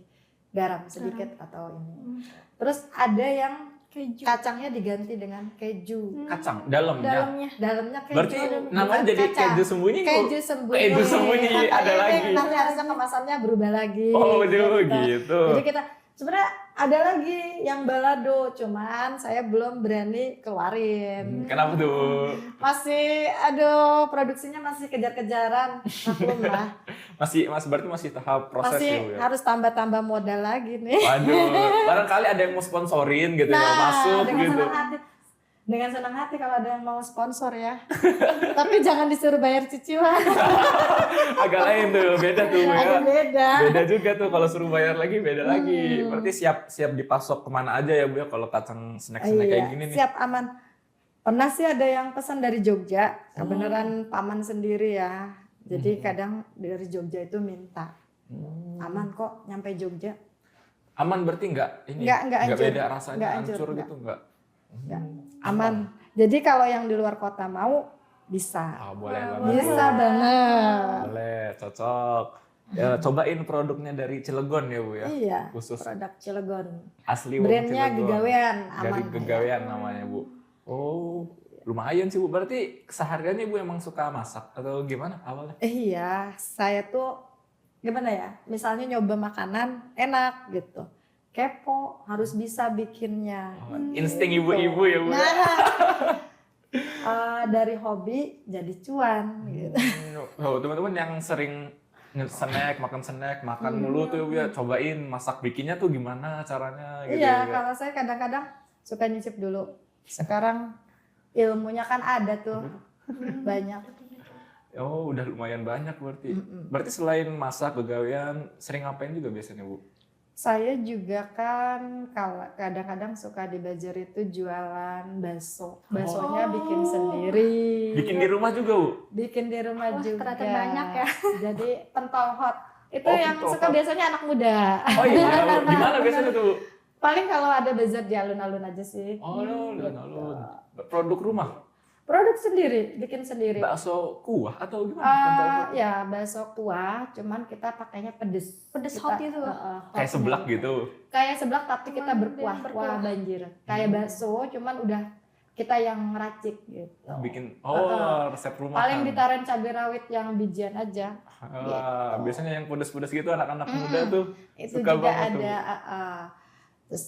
garam sedikit atau ini. Terus ada yang Keju. kacangnya diganti dengan keju. Kacang dalamnya. Dalamnya keju. Berarti bukan namanya jadi kacang. keju sembunyi Bu. Keju sembunyi. Keju sembunyi, Makanya ada ini lagi. Nanti harusnya kemasannya berubah lagi. Oh, gitu. Jadi kita sebenarnya ada lagi yang balado, cuman saya belum berani keluarin. Kenapa tuh? Masih, aduh, produksinya masih kejar-kejaran, maklum lah. Berarti masih tahap proses Masih ya Bu ya. harus tambah-tambah modal lagi nih. Waduh, barangkali ada yang mau sponsorin gitu ya, masuk dengan gitu. senang hati. Dengan senang hati kalau ada yang mau sponsor ya. Tapi jangan disuruh bayar cicilan. Agak lain tuh, beda tuh Bu ya. Agak beda. Beda juga tuh kalau suruh bayar lagi beda lagi. Berarti siap dipasok kemana aja ya Bu ya kalau kacang snack-snack kayak gini nih. Siap aman. Pernah sih ada yang pesan dari Jogja, kebenaran paman sendiri ya. Jadi kadang dari Jogja itu minta. Aman kok nyampe Jogja. Aman berarti nggak Nggak hancur. beda rasanya, Nggak hancur, hancur nggak. gitu nggak? Nggak. Aman. Jadi kalau yang di luar kota mau bisa. Boleh banget. Bisa banget. Boleh, cocok. Ya, cobain produknya dari Cilegon ya Bu ya. Iya. Khusus Produk Cilegon. asli wong Brandnya Cilegon. Gegawean, Dari aman. Gegawean namanya Bu. Oh, lumayan sih Bu. Berarti kesehariannya Bu emang suka masak atau gimana awalnya? Iya, saya tuh gimana ya? Misalnya nyoba makanan enak gitu. Kepo, harus bisa bikinnya. Insting ibu-ibu ya Bu. Nah, dari hobi jadi cuan gitu. Oh, teman-teman yang sering makan snack, makan mulu tuh ya, cobain masak bikinnya tuh gimana caranya gitu. Iya, ya. kalau saya kadang-kadang suka nyicip dulu. Sekarang ilmunya kan ada tuh banyak. Oh, udah lumayan banyak berarti. Berarti selain masak, begawean, sering ngapain juga biasanya Bu? Saya juga kan kalau kadang-kadang suka di Bajar itu jualan bakso. Baksonya bikin sendiri. Bikin di rumah juga Bu? Bikin di rumah Wah, juga. ternyata banyak ya. Jadi pentol hot. Itu Oh, yang pentol suka hot. biasanya anak muda. Oh iya, di mana biasanya tuh Bu? Paling kalau ada bazar di alun-alun aja sih. Oh, alun-alun. Produk rumah? Produk sendiri, bikin sendiri. Bakso kuah atau gimana? Pentol hot? Ya bakso kuah, cuman kita pakainya pedes. Pedes Kita, hot itu. hot Kayak seblak gitu. Kayak seblak tapi kita Cuman berkuah, dia kuah berkuah. banjir. Kayak bakso, cuman udah kita yang ngeracik gitu. Bikin resep rumahan. Paling ditaruhin cabai rawit yang bijian aja. Biasanya yang pedes-pedes gitu anak-anak muda tuh Itu suka juga banget ada. tuh. Terus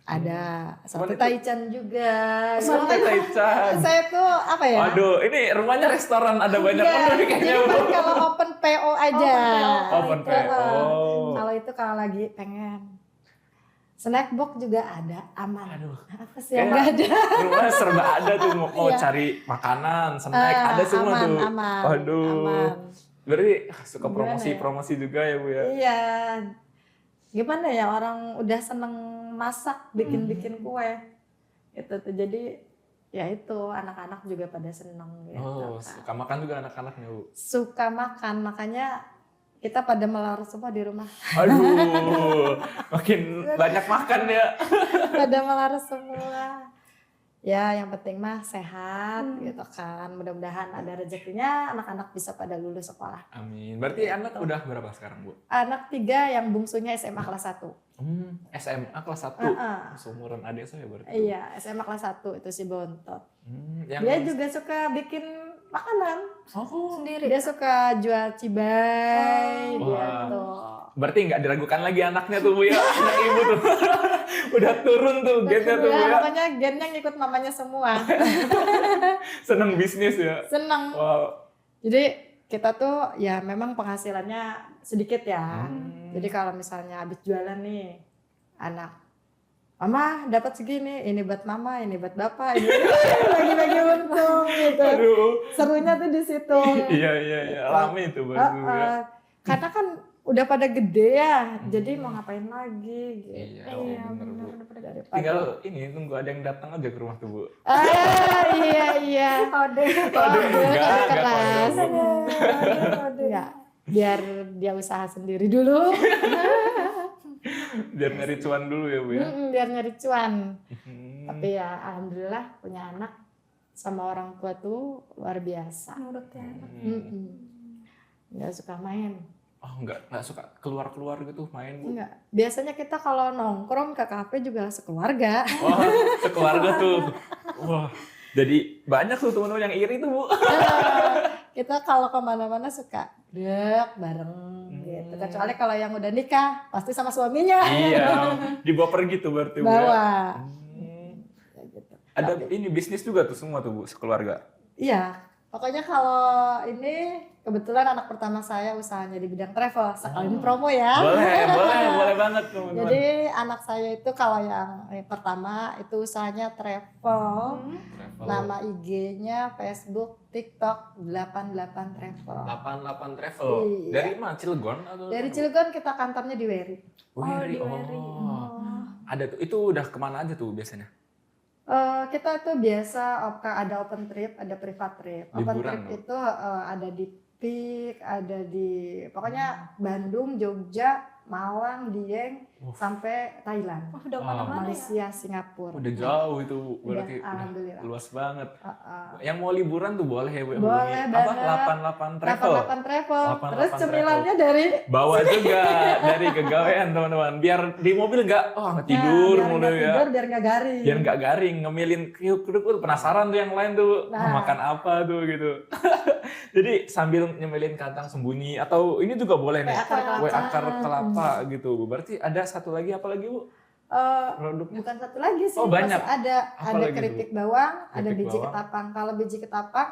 ada satu Cuman itu- taichan juga. Sate taichan. Saya tuh apa ya? Aduh, ini rumahnya restoran ada banyak Iya, menu nih kayaknya. jadi Bu. kan kalau open PO aja. Open PO. Kalau itu kalau lagi pengen. Snack box juga ada, aman. Aduh. Apa sih yang nggak ada? Rumah serba ada tuh mau Iya. cari makanan, snack, ada semua aman, tuh. Aman, Waduh. aman. Berarti suka Gimana promosi juga ya Bu ya. Iya. Gimana ya orang udah seneng masak, bikin kue. Itu tuh jadi ya itu anak-anak juga pada seneng gitu. Oh, kan. suka makan juga anak-anaknya Bu. Suka makan, makanya kita pada melar semua di rumah. Aduh, makin banyak makan ya. Pada melar semua. Ya yang penting mah sehat gitu kan. Mudah-mudahan ada rezekinya anak-anak bisa pada lulus sekolah. Amin. Berarti anak udah berapa sekarang Bu? Anak 3 yang bungsunya SMA kelas 1. SMA kelas 1. Seumuran adik saya berarti. Iya, SMA kelas 1 itu si Bontot. Yang Dia juga suka bikin makanan. Sendiri. Dia suka jual cibai Wah. gitu. Berarti nggak diragukan lagi anaknya tuh Bu ya. Anak ibu tuh. Udah turun tuh gennya tuh Bu Ya, ya. pokoknya gennya ngikut mamanya semua. Seneng bisnis ya. Seneng. Wow. Jadi kita tuh ya memang penghasilannya sedikit ya. Jadi kalau misalnya habis jualan nih anak, Mama dapat segini, ini buat Mama, ini buat Bapak, ini bagi-bagi untung gitu. Aduh. Serunya tuh di situ. Iya. Rame itu berarti Bu ya. Karena kan udah pada gede ya, jadi mau ngapain lagi gitu. Iya, bener Bu. Daripada Tinggal ini nunggu ada yang datang aja ke rumah tuh Bu. iya. Kode. Enggak Keras. kode, Bu. Enggak, biar dia usaha sendiri dulu. Biar nyari cuan dulu ya Bu ya. Biar nyari cuan. Hmm. Tapi ya alhamdulillah punya anak sama orang tua tuh luar biasa. Nurut ya. Nggak suka main. Oh nggak suka keluar gitu main Bu. Enggak. Biasanya kita kalau nongkrong ke kafe juga sekeluarga. Wah sekeluarga tuh. Wah jadi banyak tuh teman-teman yang iri tuh Bu. Kita kalau kemana-mana suka dek bareng gitu. Kecuali kalau yang udah nikah pasti sama suaminya. Iya. Dibawa pergi tuh berarti Bu. Bawa. Ya. Ya gitu. Ada ini bisnis juga tuh semua tuh Bu sekeluarga. Iya. Pokoknya kalau ini kebetulan anak pertama saya usahanya di bidang travel. Sekalian promo ya. Boleh banget teman-teman. Jadi anak saya itu kalau yang pertama itu usahanya travel. Travel. Nama IG-nya Facebook, TikTok 88 Travel. 88 Travel. Iya. Dari mana? Cilegon atau? Dari Cilegon kita kantornya di Weri. Wiri. di Wiri. Ada tuh. Itu udah kemana aja tuh biasanya? Kita tuh biasa ada open trip, ada private trip. Open Liburan trip dong? itu ada di Pik, ada di pokoknya Bandung, Jogja, Malang, Dieng, sampai Thailand, Wah, udah Wah. mana-mana ya. Malaysia, Singapura. Udah jauh itu Udah, berarti udah alhamdulillah. luas banget. Heeh. Yang mau liburan tuh boleh ya Bu. Boleh hubungi apa banget. 88 travel. 88 travel. 88 Terus travel. cemilannya dari Bawa juga dari kegawean teman-teman. Biar di mobil nggak tidur biar mulu nggak ya. tidur, biar nggak garing. Biar nggak garing, ngemilin kriuk-kriuk penasaran tuh yang lain tuh Nah. makan apa tuh gitu. Jadi sambil nyemilin kacang sembunyi atau ini juga boleh nih. Kue akar kelapa. Kue akar kelapa gitu. Berarti ada satu lagi apa lagi Bu? Produknya? Bukan satu lagi sih, Oh, banyak. masih ada Apa lagi keripik bawang, ada Keripik biji bawang. ketapang. Kalau biji ketapang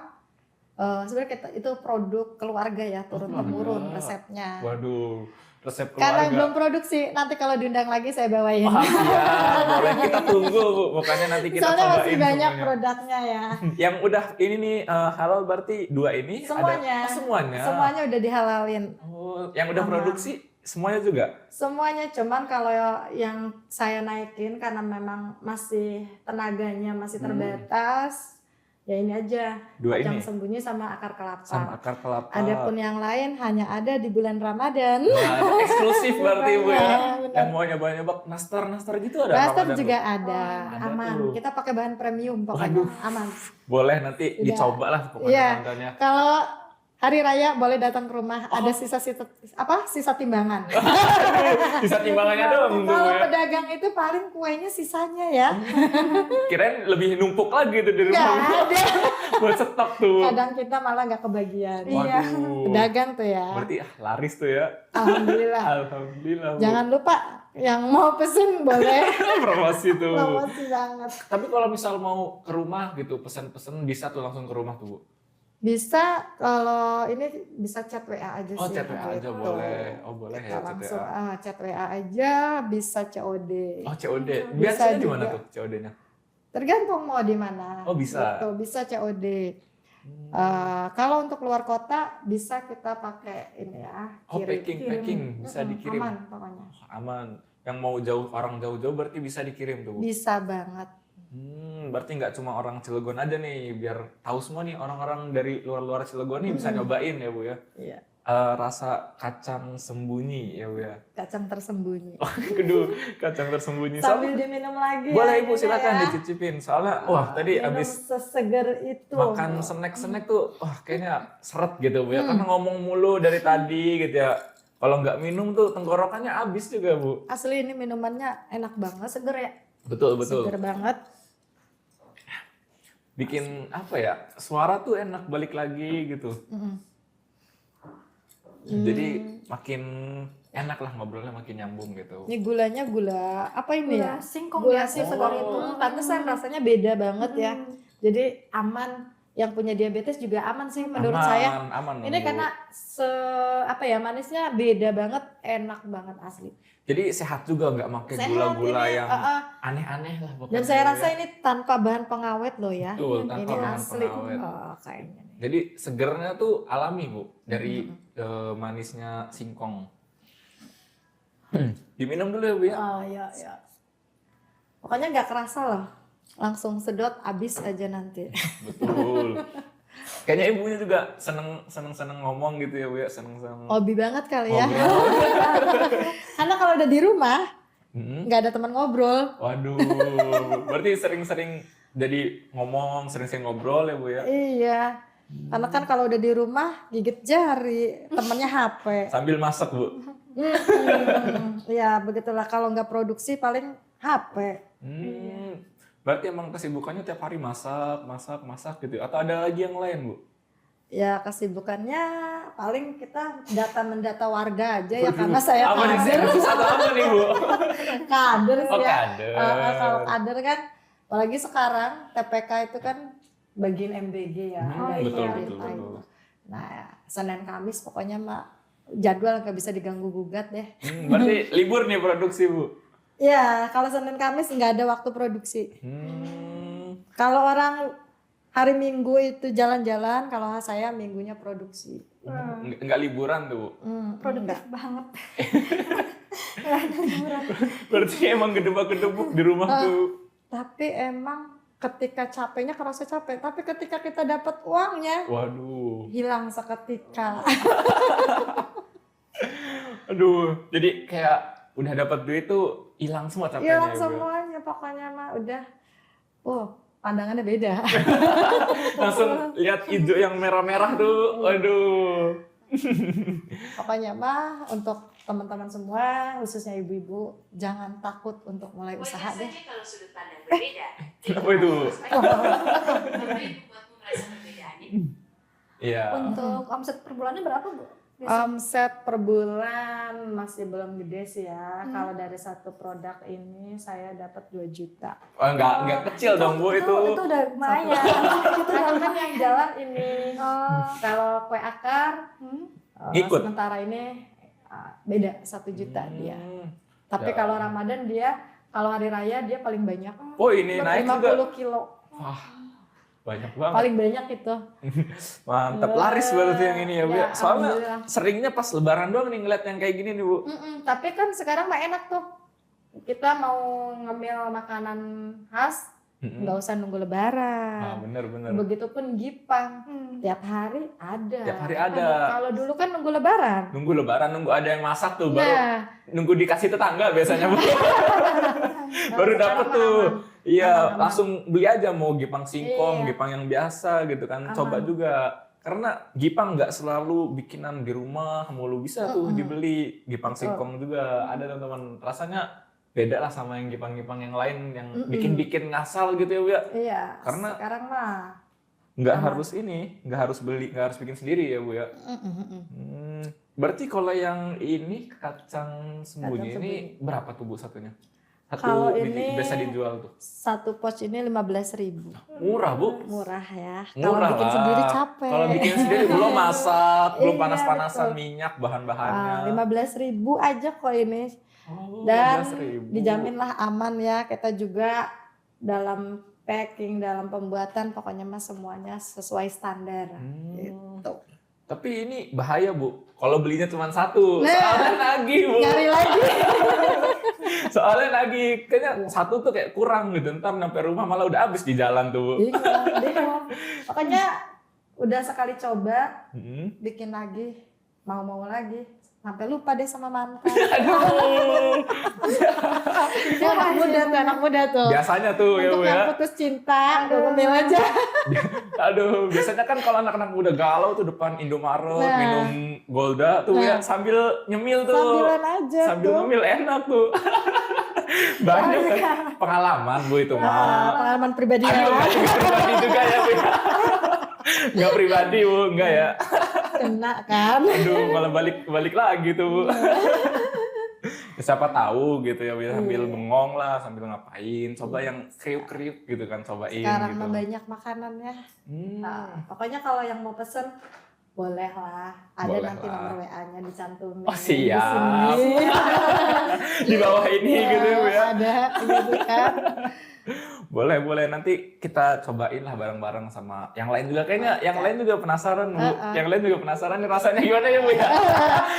sebenarnya itu produk keluarga ya, turun temurun keluarga. resepnya. Waduh, resep Karena keluarga. belum produksi, nanti kalau diundang lagi saya bawain. Wah, siap. Boleh kita tunggu Bu. Makanya nanti kita Soalnya masih cobain banyak semuanya. produknya ya. Yang udah ini nih halal berarti dua ini Semuanya. ada. Oh, semuanya. Semuanya udah dihalalin. Oh, yang udah Aman. produksi semuanya juga. Semuanya, cuman kalau yang saya naikin karena memang masih tenaganya masih terbatas, ya ini aja. Dua Kacang ini sembunyi sama akar kelapa. sama akar kelapa. Adapun yang lain hanya ada di bulan Ramadan. Nah, eksklusif berarti Bu ya. Benar. Yang mau nyoba-nyoba nastar gitu ada Nastar Ramadan, Bu? juga ada, Ada aman. tuh. Kita pakai bahan premium pokoknya, Waduh. aman. Boleh nanti Udah. dicoba lah pokoknya Iya. kontennya. Kalau hari raya boleh datang ke rumah, ada sisa timbangan. Bisa timbangannya dong tuh Kalau ya. pedagang itu paling kuenya sisanya ya. Kirain lebih numpuk lagi tuh di Nggak rumah. ada. Buat stok tuh. Kadang kita malah nggak kebagian. Waduh. Pedagang tuh ya. Berarti laris tuh ya. Alhamdulillah. Alhamdulillah Bu. Jangan lupa yang mau pesen boleh. Promosi tuh. Promosi banget. Tapi kalau misal mau ke rumah gitu, pesan-pesan bisa tuh langsung ke rumah tuh Bu. Bisa, kalau ini bisa chat WA aja Oh, sih. chat WA aja gitu. boleh. Oh, boleh Kita ya chat langsung WA. chat WA aja, bisa COD. Oh, COD. Bisa Biasanya di mana juga. tuh COD-nya? Tergantung mau di mana. Oh, bisa. Gitu, bisa COD. Kalau untuk luar kota bisa kita pakai ini ya, Oh, packing bisa dikirim. Aman pokoknya. Aman. Yang mau orang jauh-jauh berarti bisa dikirim tuh Bu. Bisa banget. Berarti nggak cuma orang Cilegon aja nih, biar tahu semua nih orang-orang dari luar-luar Cilegon nih bisa nyobain ya Bu ya. Iya. Rasa kacang sembunyi ya Bu ya. Kacang tersembunyi. Aduh, kacang tersembunyi. Sambil diminum lagi. Boleh ya, Ibu ini silakan ya. dicicipin. Soalnya wah tadi Minum abis seseger itu. makan snack-snack tuh wah kayaknya seret gitu Bu ya. Karena ngomong mulu dari tadi gitu ya. Kalau nggak minum tuh tenggorokannya habis juga Bu. Asli ini minumannya enak banget, seger ya. Betul betul. Seger banget. Bikin apa ya? Suara tuh enak balik lagi gitu. Jadi makin enak lah ngobrolnya makin nyambung gitu. Ini gulanya gula apa ini ya? Gula singkong Gula biasa singkong segar itu. itu. Pantesan rasanya beda banget ya. Jadi aman. Yang punya diabetes juga aman sih menurut saya. Aman Ini Bu. karena manisnya beda banget, enak banget asli. Jadi sehat juga nggak pakai Sehat gula-gula ini, yang aneh-aneh lah pokoknya. Dan saya Bu, rasa ya. ini tanpa bahan pengawet loh ya. Betul, tanpa Ini bahan asli. pengawet. Oh, kayaknya nih. Jadi segernya tuh alami Bu dari manisnya singkong. Diminum dulu ya Bu ya. Oh iya, iya. Pokoknya nggak kerasa loh. Langsung sedot, habis aja nanti. Betul. Kayaknya ibunya juga seneng ngomong gitu ya Bu ya, seneng. Hobi banget kali ya. Ngobrol. Karena kalau udah di rumah, Hmm. nggak ada teman ngobrol. Waduh, berarti sering-sering jadi ngomong, sering-sering ngobrol ya Bu ya. Iya. Karena kan kalau udah di rumah, gigit jari, temennya HP. Sambil masak Bu. Ya begitulah, kalau nggak produksi paling HP. Berarti emang kesibukannya tiap hari masak gitu. Atau ada lagi yang lain Bu? Ya kesibukannya paling kita mendata warga aja ya, karena saya apa nih kader. servis atau apa nih Bu? Kader Oh sih ya. kader. Kalau kader kan, apalagi sekarang TPK itu kan bagian MBG ya. Ada betul, yang betul, lain. betul. Nah Senin Kamis pokoknya jadwal nggak bisa diganggu gugat deh. Berarti libur nih produksi Bu? Ya kalau Senin Kamis nggak ada waktu produksi. Kalau orang hari Minggu itu jalan-jalan, kalau saya minggunya produksi. Nggak liburan tuh Bu? Produktif banget. Berarti emang gedebak-gedebuk di rumah tuh. Tapi emang ketika capeknya kerasa capek, tapi ketika kita dapat uangnya Waduh. hilang seketika. Aduh, jadi kayak udah dapat duit tuh hilang semua capeknya. Hilang ya, Bu. semuanya pokoknya mah udah. Pandangannya beda. Langsung lihat hijau yang merah-merah tuh. Aduh. Pokoknya mah untuk teman-teman semua, khususnya ibu-ibu, jangan takut untuk mulai usaha deh. Kalau sudut pandang berbeda. Kenapa itu? Iya. Untuk omset per bulannya berapa, Bu? Biasanya? Omset per bulan masih belum gede sih ya. Kalau dari satu produk ini saya dapat 2 juta. Oh, enggak kecil dong, Bu, itu. Itu udah lumayan. Itu udah Kan yang jalan ini. Oh. Kalau kue akar, Ngikut. sementara ini beda 1 juta dia. Tapi Ya. kalau Ramadan dia, kalau hari raya dia paling banyak. Oh, ini naik 50 juga. kilo. Wah, banyak banget. Paling banyak itu. Mantap, laris berarti yang ini ya, Bu. Ya, Soalnya alhamdulillah. seringnya pas lebaran doang nih ngeliat yang kayak gini nih, Bu. Tapi kan sekarang mah enak tuh. Kita mau ngemil makanan khas, nggak usah nunggu Ah, lebaran. bener. Begitupun Gipang, Hmm. tiap hari ada. Tiap hari ada. Kalau dulu kan nunggu lebaran. Nunggu lebaran, nunggu ada yang masak tuh, baru Nah, nunggu dikasih tetangga biasanya, Bu. Baru sekarang dapet mah tuh. aman. Iya, Aman-aman. langsung beli aja mau gipang singkong, Iya. gipang yang biasa gitu kan. Aman. Coba juga. Karena gipang nggak selalu bikinan di rumah, mulu bisa tuh dibeli. Gipang singkong juga ada teman-teman. Rasanya beda lah sama yang gipang-gipang yang lain yang bikin-bikin ngasal gitu ya, Bu ya. Iya, Karena- sekarang mah. Nggak Aman. harus ini, nggak harus beli, nggak harus bikin sendiri ya, Bu ya. Berarti kalau yang ini kacang sembunyi ini berapa tuh, Bu, satunya? Satu Kalau biji ini- biasa dijual tuh. Satu pouch ini 15.000. Murah, Bu. Murah ya. Murah Kalau bikin lah. sendiri capek. Kalau bikin sendiri belum masak, belum Iya, panas-panasan betul. minyak bahan-bahannya. 15.000 aja kok ini. Oh, Dan 15.000. dijaminlah aman ya. Kita juga dalam packing, dalam pembuatan, pokoknya mah semuanya sesuai standar. Gitu. Tapi ini bahaya, Bu. Kalau belinya cuma satu, Nah. soalnya lagi, Bu. Nyari lagi. Soalnya lagi, kayaknya satu tuh kayak kurang gitu. Ntar sampai rumah malah udah habis di jalan tuh, Bu. Bingung. Pokoknya udah sekali coba, Hmm. bikin lagi, mau lagi. Sampai lupa deh sama mantan. Aduh, Ini anak muda tuh. biasanya tuh ya, Bu Untuk yang ya. putus cinta, ngemil aja. Aduh, biasanya kan kalau anak-anak muda galau tuh depan Indomaret, Nah. minum Golda tuh ya, sambil nyemil tuh. Sambilan aja Sambil tuh. ngemil enak tuh. Banyak kan pengalaman, Bu, itu mah. Pengalaman pribadi Aduh, ya. nggak pribadi juga ya, Bu. Nggak pribadi, Bu, enggak ya. Kena kan. Aduh, malah balik lagi tuh, Bu. Ya, siapa tahu gitu ya, Iya. sambil bengong lah, sambil ngapain. Coba yang kriuk-kriuk gitu kan, cobain Sekarang gitu. mah banyak makanannya. Hmm. Nah, pokoknya kalau yang mau pesen boleh lah. Ada Boleh nanti lah. nomor WA-nya dicantumin. Oh, siap. Di sini. Di bawah ini Iya, gitu ya. Ada gitu kan. Boleh. Nanti kita cobain lah bareng-bareng sama yang lain juga. Kayaknya yang lain juga penasaran, Bu. Yang lain juga penasaran nih rasanya gimana ya, Bu ya.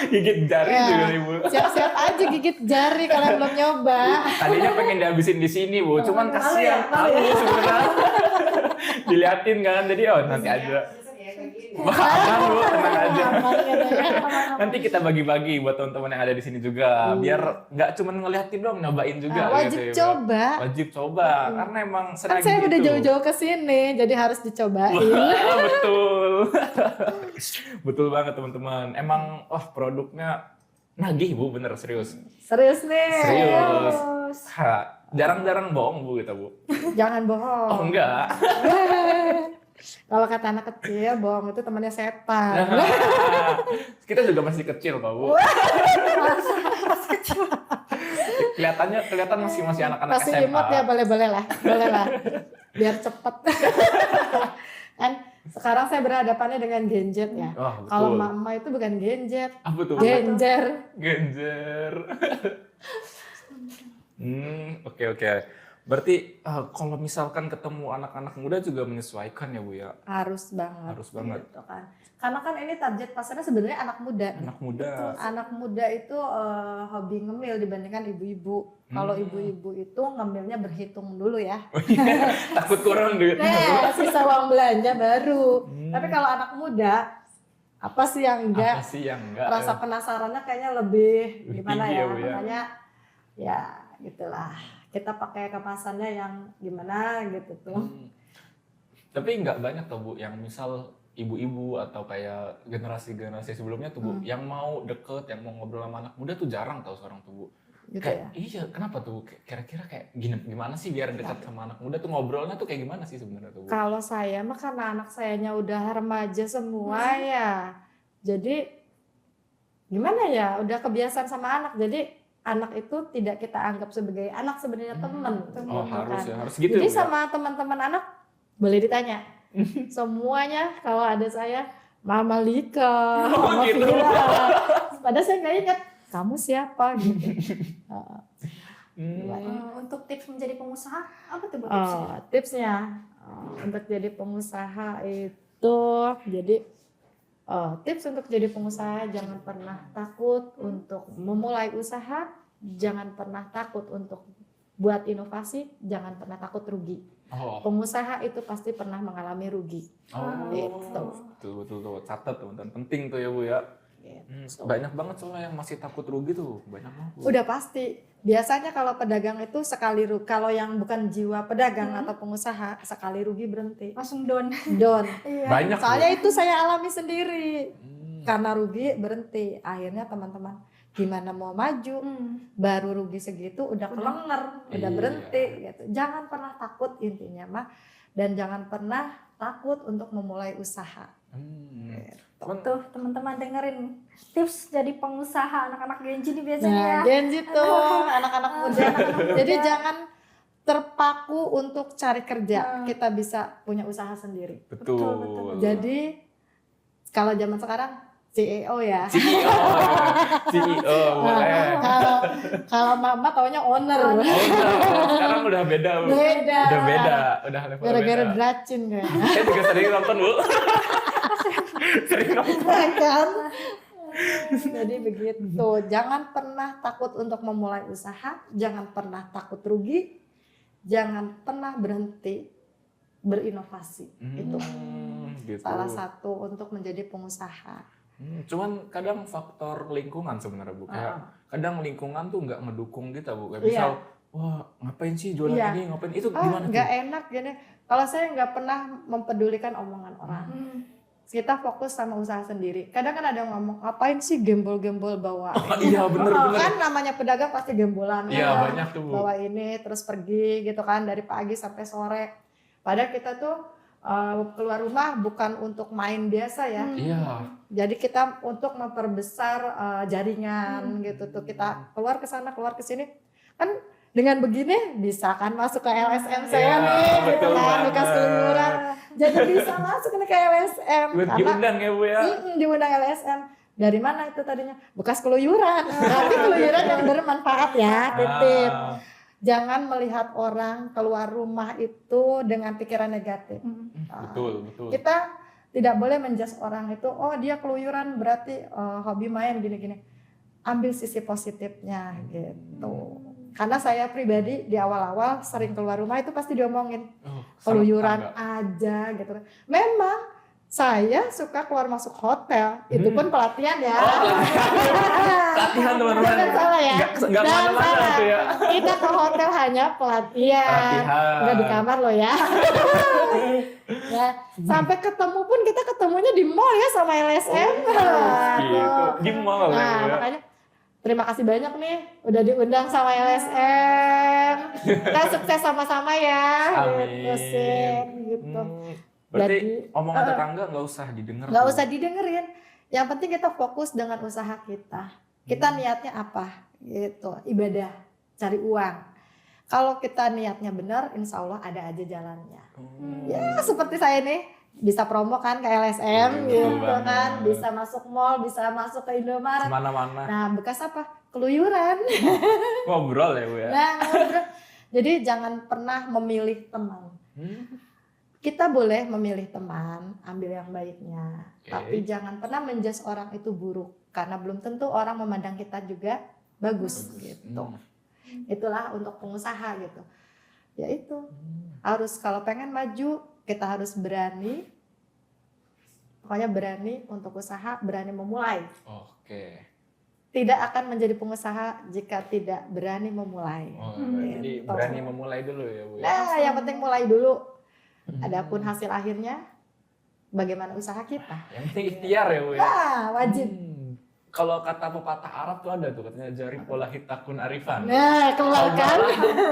Gigit jari Ya. juga nih, Bu. Siap-siap aja gigit jari kalau belum nyoba. Tadinya pengen dihabisin di sini, Bu. Cuman Malu kasihan, ya, malu malu sebenarnya. Diliatin kan, jadi nanti aja. Aman, Bu, tenang aja. Aman katanya. Nanti kita bagi-bagi buat teman-teman yang ada di sini juga, biar nggak cuma ngeliatin doang, nyobain juga. Nah, wajib gitu ya, Bu. coba. Wajib coba, karena emang Kan senang saya udah gitu. jauh-jauh ke sini, jadi harus dicobain. Wah, betul. Betul banget, teman-teman. Emang produknya nagih, Bu, bener serius. Serius nih. Serius. Terus. Ha, jarang-jarang bohong, Bu, kita, Bu. Jangan bohong. Oh, enggak. Kalau kata anak kecil, bohong itu temannya setan. Kita juga masih kecil, Pak, Bu. Kelihatan masih anak-anak Masih SMA. imut ya, boleh lah. Biar cepet. Kan sekarang saya berhadapannya dengan gadget ya. Wah, betul. Kalau mama itu bukan gadget, Apa tuh? genjer. Genjer. Oke. Berarti kalau misalkan ketemu anak-anak muda juga menyesuaikan ya Bu ya? Harus banget. Harus banget. Gitu kan. Karena kan ini target pasarnya sebenarnya anak muda. Anak muda. Anak muda itu hobi ngemil dibandingkan ibu-ibu. Kalau ibu-ibu itu ngemilnya berhitung dulu ya. Takut kurang duitnya. Sisa uang belanja baru. Tapi kalau anak muda, apa sih yang enggak? Apa sih yang enggak? Rasa penasarannya kayaknya lebih gimana tinggi ya? Bu ya. Makanya ya gitulah. Kita pakai kemasannya yang gimana gitu tuh. Tapi nggak banyak tuh Bu yang misal ibu-ibu atau kayak generasi-generasi sebelumnya tuh Bu yang mau deket, yang mau ngobrol sama anak muda tuh jarang tau sekarang tuh Bu. Gitu Kayak, ya. iya, kenapa tuh? Kira-kira kayak gimana sih biar dekat sama anak muda tuh ngobrolnya tuh kayak gimana sih sebenarnya tuh Bu? Kalau saya mah karena anak sayanya udah remaja semua ya. Jadi gimana ya? Udah kebiasaan sama anak. Jadi anak itu tidak kita anggap sebagai anak, sebenarnya teman. Oh gitu harus kan. ya, harus gitu Jadi ya Bu ya? sama teman-teman anak boleh ditanya. Semuanya kalau ada saya Mama Lika, Mama gitu. Vira. Padahal saya nggak ingat kamu siapa gitu. Untuk tips menjadi pengusaha, apa tuh Bu tipsnya? Tipsnya untuk jadi pengusaha itu tips untuk jadi pengusaha, jangan pernah takut untuk memulai usaha, jangan pernah takut untuk buat inovasi, jangan pernah takut rugi. Pengusaha itu pasti pernah mengalami rugi. Gitu. Betul tuh, catat teman-teman, penting tuh ya Bu ya. Banyak banget soalnya yang masih takut rugi tuh, banyak banget Bu. Udah pasti. Biasanya kalau pedagang itu sekali rugi, kalau yang bukan jiwa pedagang atau pengusaha, sekali rugi berhenti. Langsung down. Down. Iya. Banyak Soalnya itu saya alami sendiri. Karena rugi berhenti. Akhirnya teman-teman gimana mau maju, baru rugi segitu udah kelenger, udah berhenti gitu. Jangan pernah takut intinya mah, dan jangan pernah takut untuk memulai usaha. Tuh teman-teman dengerin tips jadi pengusaha anak-anak Gen Z ini biasanya ya. Gen Z tuh anak-anak muda. Jadi jangan terpaku untuk cari kerja. Kita bisa punya usaha sendiri. Betul. Jadi kalau zaman sekarang CEO ya. CEO boleh. Kalau mama taunya owner. Sekarang udah beda Bu. Udah level Gara-gara beda. Dracin kayaknya. Saya juga sering nonton Bu. Sering nonton. Kan? Jadi begitu. Jangan pernah takut untuk memulai usaha, jangan pernah takut rugi, jangan pernah berhenti berinovasi. Itu Gitu. salah satu untuk menjadi pengusaha. Cuman kadang faktor lingkungan sebenarnya Bu. Kayak kadang lingkungan tuh nggak ngedukung kita Bu. Kayak Iya. misal, wah ngapain sih jualan ini, ngapain itu gimana Nggak tuh? enak gini. Kalau saya nggak pernah mempedulikan omongan orang. Kita fokus sama usaha sendiri. Kadang kan ada yang ngomong, ngapain sih gembol-gembol bawa ini? Iya bener. Kan namanya pedagang pasti gembolan. Iya kan? banyak tuh Bu. Bawa ini terus pergi gitu kan dari pagi sampai sore. Padahal kita tuh keluar rumah bukan untuk main biasa ya. Iya. Jadi kita untuk memperbesar jaringan gitu tuh. Kita keluar ke sana, keluar ke sini. Kan dengan begini bisa kan masuk ke LSM saya nih gitu betul kan, banget. dikasih keluyuran. Jadi bisa masuk nih ke LSM. Diundang ya Bu ya. Diundang LSM. Dari mana itu tadinya? Bekas keluyuran. Tapi keluyuran yang bermanfaat ya, titip. Jangan melihat orang keluar rumah itu dengan pikiran negatif. Betul. Kita tidak boleh menjudge orang itu, oh dia keluyuran berarti hobi main gini-gini. Ambil sisi positifnya gitu. Karena saya pribadi di awal-awal sering keluar rumah itu pasti diomongin keluyuran aja gitu. Memang saya suka keluar masuk hotel, itu pun pelatihan ya. Latihan teman-teman. Jangan salah ya. Nggak mana-mana tuh ya. Kita ke hotel hanya pelatihan. Nggak di kamar loh ya. Ya, sampai ketemu pun kita ketemunya di mall ya sama LSM. Gitu. Di mall ya. Nah, makanya terima kasih banyak nih udah diundang sama LSM. Kita sukses sama-sama ya. Amin. Gitu sih, gitu. Berarti Jadi, omongan tetangga nggak usah didengar. Nggak tuh. usah didengerin. Yang penting kita fokus dengan usaha kita. Kita niatnya apa? Gitu, ibadah, cari uang. Kalau kita niatnya benar, insya Allah ada aja jalannya. Ya seperti saya nih, bisa promo kan ke LSM gitu kan, bisa masuk mall, bisa masuk ke Indomaret. Kemana-mana. Nah bekas apa? Keluyuran. Ngobrol ya Bu ya. Nah ngobrol. Jadi jangan pernah memilih teman. Kita boleh memilih teman, ambil yang baiknya. Tapi jangan pernah menjudge orang itu buruk. Karena belum tentu orang memandang kita juga bagus. Gitu. Itulah untuk pengusaha gitu. Ya itu. Harus kalau pengen maju, kita harus berani. Pokoknya berani untuk usaha, berani memulai. Oke. Tidak akan menjadi pengusaha jika tidak berani memulai. Jadi berani memulai dulu ya Bu ya. Nah, yang penting mulai dulu. Adapun hasil akhirnya, bagaimana usaha kita? Yang penting ikhtiar ya Bu ya. Nah, wajib. Kalau kata pepatah Arab tuh ada tuh katanya jari pola hitakun arifan. Nah, keluar kan?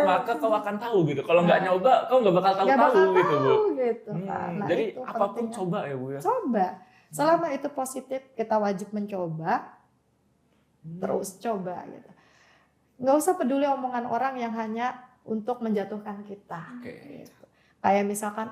Maka kau akan tahu gitu. Kalau nggak nyoba, kau nggak bakal tahu gitu Bu. Gitu. Nah, Jadi itu apapun pentingnya. coba ya Bu ya. Coba. Selama itu positif, kita wajib mencoba. Terus coba gitu. Nggak usah peduli omongan orang yang hanya untuk menjatuhkan kita. Oke. Gitu. Kayak misalkan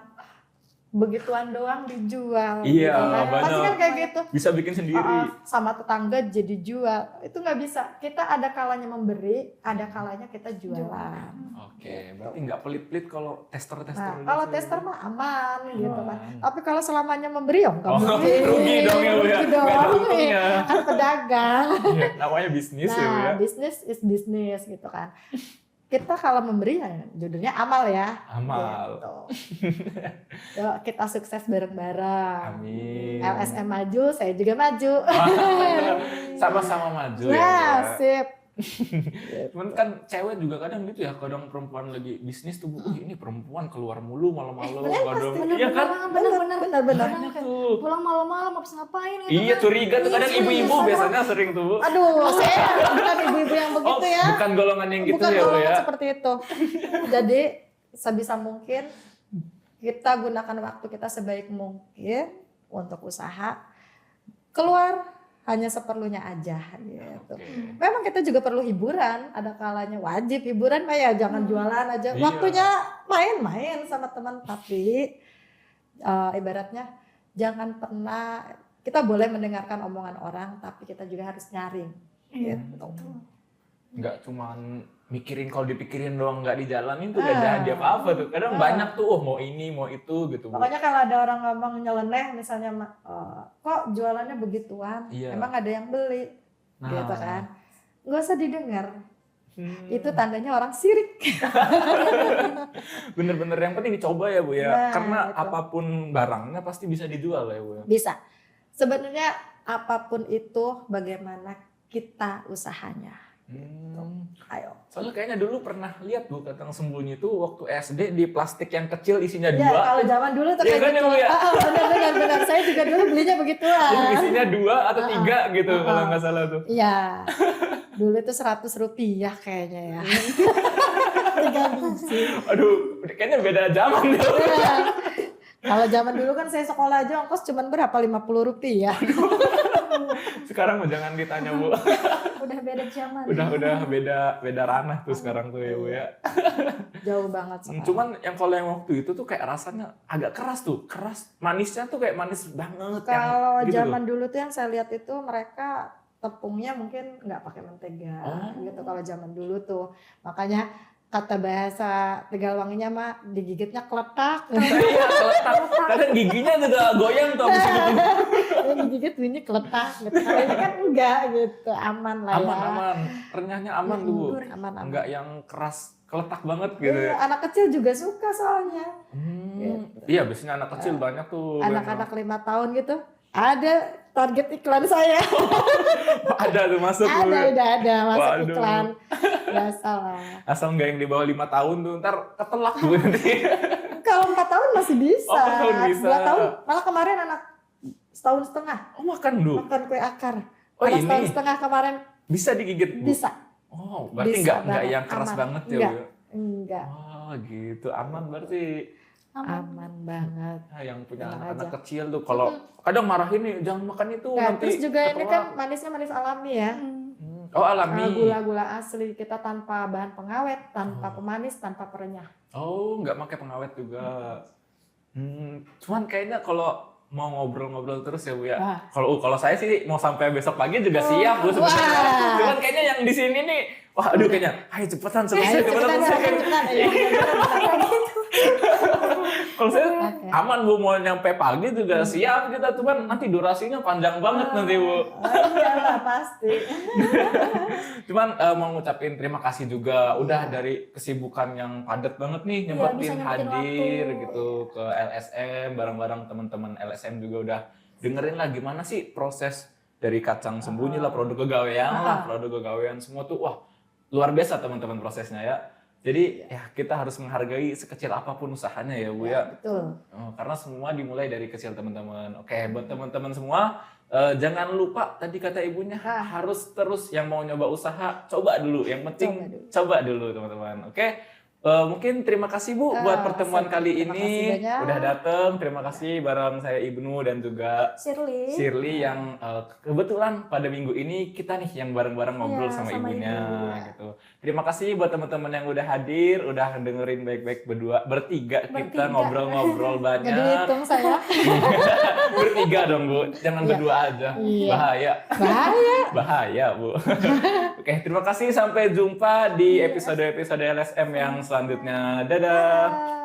begituan doang dijual. Iya, gitu kan. benar. Pasti kan kayak gitu. Bisa bikin sendiri. Sama tetangga jadi jual. Itu nggak bisa. Kita ada kalanya memberi, ada kalanya kita jualan. Oke, berarti nggak pelit-pelit kalau tester-tester. Nah, gitu kalau ya, tester Bu? mah aman gitu kan. Aman. Tapi kalau selamanya memberi ya nggak Oh, mungkin. rugi dong ya Bu ya. Rugi Nggak ada dong. untungnya. Kan pedagang. Iya, namanya bisnis ya Bu ya. Nah, bisnis is bisnis gitu kan. Kita kalau memberi ya judulnya amal ya. Amal. Gitu. Yuk, kita sukses bareng-bareng. Amin. LSM maju, saya juga maju. Sama-sama maju ya. Bu Nah, ya. sip. Cuman kan cewek juga kadang gitu ya, kadang perempuan lagi bisnis tuh Bu, ini perempuan keluar mulu malam-malam, kadang iya kan? Benar-benar. Banyak tuh. Pulang malam-malam habis ngapain gitu Iya kan. curiga tuh kadang Iya, ibu-ibu sadar. biasanya sering tuh Bu. Aduh, saya bukan ibu-ibu yang begitu ya. Bukan golongan yang gitu Bukan ya Bu golongan ya. seperti itu. Jadi sebisa mungkin kita gunakan waktu kita sebaik mungkin untuk usaha. Keluar hanya seperlunya aja gitu. Oke. Memang kita juga perlu hiburan, ada kalanya wajib hiburan mah ya jangan jualan aja. Iya. Waktunya main-main sama teman, tapi ibaratnya jangan pernah, kita boleh mendengarkan omongan orang tapi kita juga harus nyaring. Iya. Gitu. Nggak cuman mikirin, kalau dipikirin doang nggak dijalanin tuh nggak jadi apa-apa tuh. Kadang banyak tuh, mau ini mau itu gitu Bu. Makanya kalau ada orang ngomong nyeleneh misalnya, kok jualannya begituan, Iya. emang ada yang beli, Nah. gitu kan. Nggak usah didengar, itu Hmm. tandanya orang sirik. Bener-bener yang penting dicoba ya Bu ya. Nah, Karena gitu. apapun barangnya pasti bisa dijual ya Bu ya. Bisa. Sebenarnya apapun itu bagaimana kita usahanya. Ayo. Soalnya kayaknya dulu pernah lihat Bu, Katang sembunyi tuh waktu SD di plastik yang kecil isinya Ya, dua. kalau zaman dulu tuh Iya kayak kan ya, gitu. Bu, ya? Benar. Saya juga dulu belinya Jadi begituan. isinya 2 atau 3 gitu kalau nggak salah tuh. Iya. Dulu itu Rp100 kayaknya ya. 3 biji. Aduh, kayaknya beda zaman ya. Iya. Kalau zaman dulu kan saya sekolah aja ongkos cuma berapa? Rp50. Sekarang mah jangan ditanya Bu. Udah beda zaman. Udah beda ranah tuh sekarang tuh ya Bu ya. Jauh banget sekarang. Cuman yang yang waktu itu tuh kayak rasanya agak keras tuh, keras. Manisnya tuh kayak manis banget. Kalau yang gitu zaman loh. dulu tuh yang saya lihat itu mereka tepungnya mungkin nggak pakai mentega gitu kalau zaman dulu tuh. Makanya kata bahasa Tegalwanginya mah digigitnya keletak. Iya, keletak. Kadang giginya juga goyang tuh abis itu. Ini digigit bunyi keletak gitu. Kalau ini kan enggak gitu, aman lah ya. Aman. Renyahnya aman tuh Bu. Aman. Enggak yang keras, keletak banget gitu Iya, ya. anak kecil juga suka soalnya. Iya, biasanya anak kecil banyak tuh. Anak-anak 5 tahun gitu. Ada target iklan saya. Ada tuh masuk Bu. Udah ada masuk Waduh. iklan. Biasa lah. Asal nggak yang di bawah 5 tahun tuh, ntar ketelak Bu nanti. Kalau 4 tahun masih bisa. Oh, 4 tahun bisa. 2 tahun. Malah kemarin anak setahun setengah Oh, makan Bu. makan kue akar. Oh, anak ini? setahun setengah kemarin Bisa digigit Bu? bisa. Oh, berarti Bisa nggak banget, yang keras aman. banget ya Enggak. Bu? Enggak. Oh, gitu. Aman berarti. Aman banget. Nah, yang punya Tenang anak-anak aja. kecil tuh kalau kadang marahin nih, jangan makan itu Nah, nanti. terus juga ini ketelak. kan manisnya manis alami ya. Oh, alami. Gula-gula asli kita tanpa bahan pengawet, tanpa Oh. pemanis, tanpa perenyah. Oh, nggak pakai pengawet juga. Cuman kayaknya kalau mau ngobrol-ngobrol terus ya Bu ya. Wah. Kalau saya sih mau sampai besok pagi juga siap Bu sebenarnya. Wah. Cuman kayaknya yang di sini nih, wah aduh kayaknya, ayo cepetan selesai, cepetan selesai. Kalau saya Oke. aman Bu, mau nyampe pagi juga siap kita, cuman nanti durasinya panjang banget nanti Bu. Oh, iyalah pasti. Cuman mau ngucapin terima kasih juga udah dari kesibukan yang padat banget nih Iya, bisa nyempetin nyempetin hadir waktu. gitu ke LSM bareng-bareng teman-teman LSM juga udah dengerin lah gimana sih proses dari kacang sembunyi lah, produk kegawean lah, produk kegawean semua tuh wah luar biasa teman-teman prosesnya ya. Jadi ya kita harus menghargai sekecil apapun usahanya ya Bu ya. Betul. Karena semua dimulai dari kecil teman-teman. Oke, buat teman-teman semua jangan lupa tadi kata ibunya harus terus yang mau nyoba usaha coba dulu. Yang penting coba dulu teman-teman. Oke. Mungkin terima kasih Bu buat pertemuan kali terima ini kasih banyak. udah datang. Terima kasih bareng saya Ibnu dan juga Shirley yang kebetulan pada minggu ini kita nih yang bareng-bareng ngobrol Iya, sama sama ibunya ibu. gitu. Terima kasih buat teman-teman yang udah hadir, udah dengerin baik-baik bertiga kita Bertiga. ngobrol-ngobrol banyak. Jadi hitung saya. Bertiga dong Bu, jangan berdua aja. Iya. Bahaya. Bahaya Bu. Oke, terima kasih sampai jumpa di episode-episode LSM yang selanjutnya. Dadah.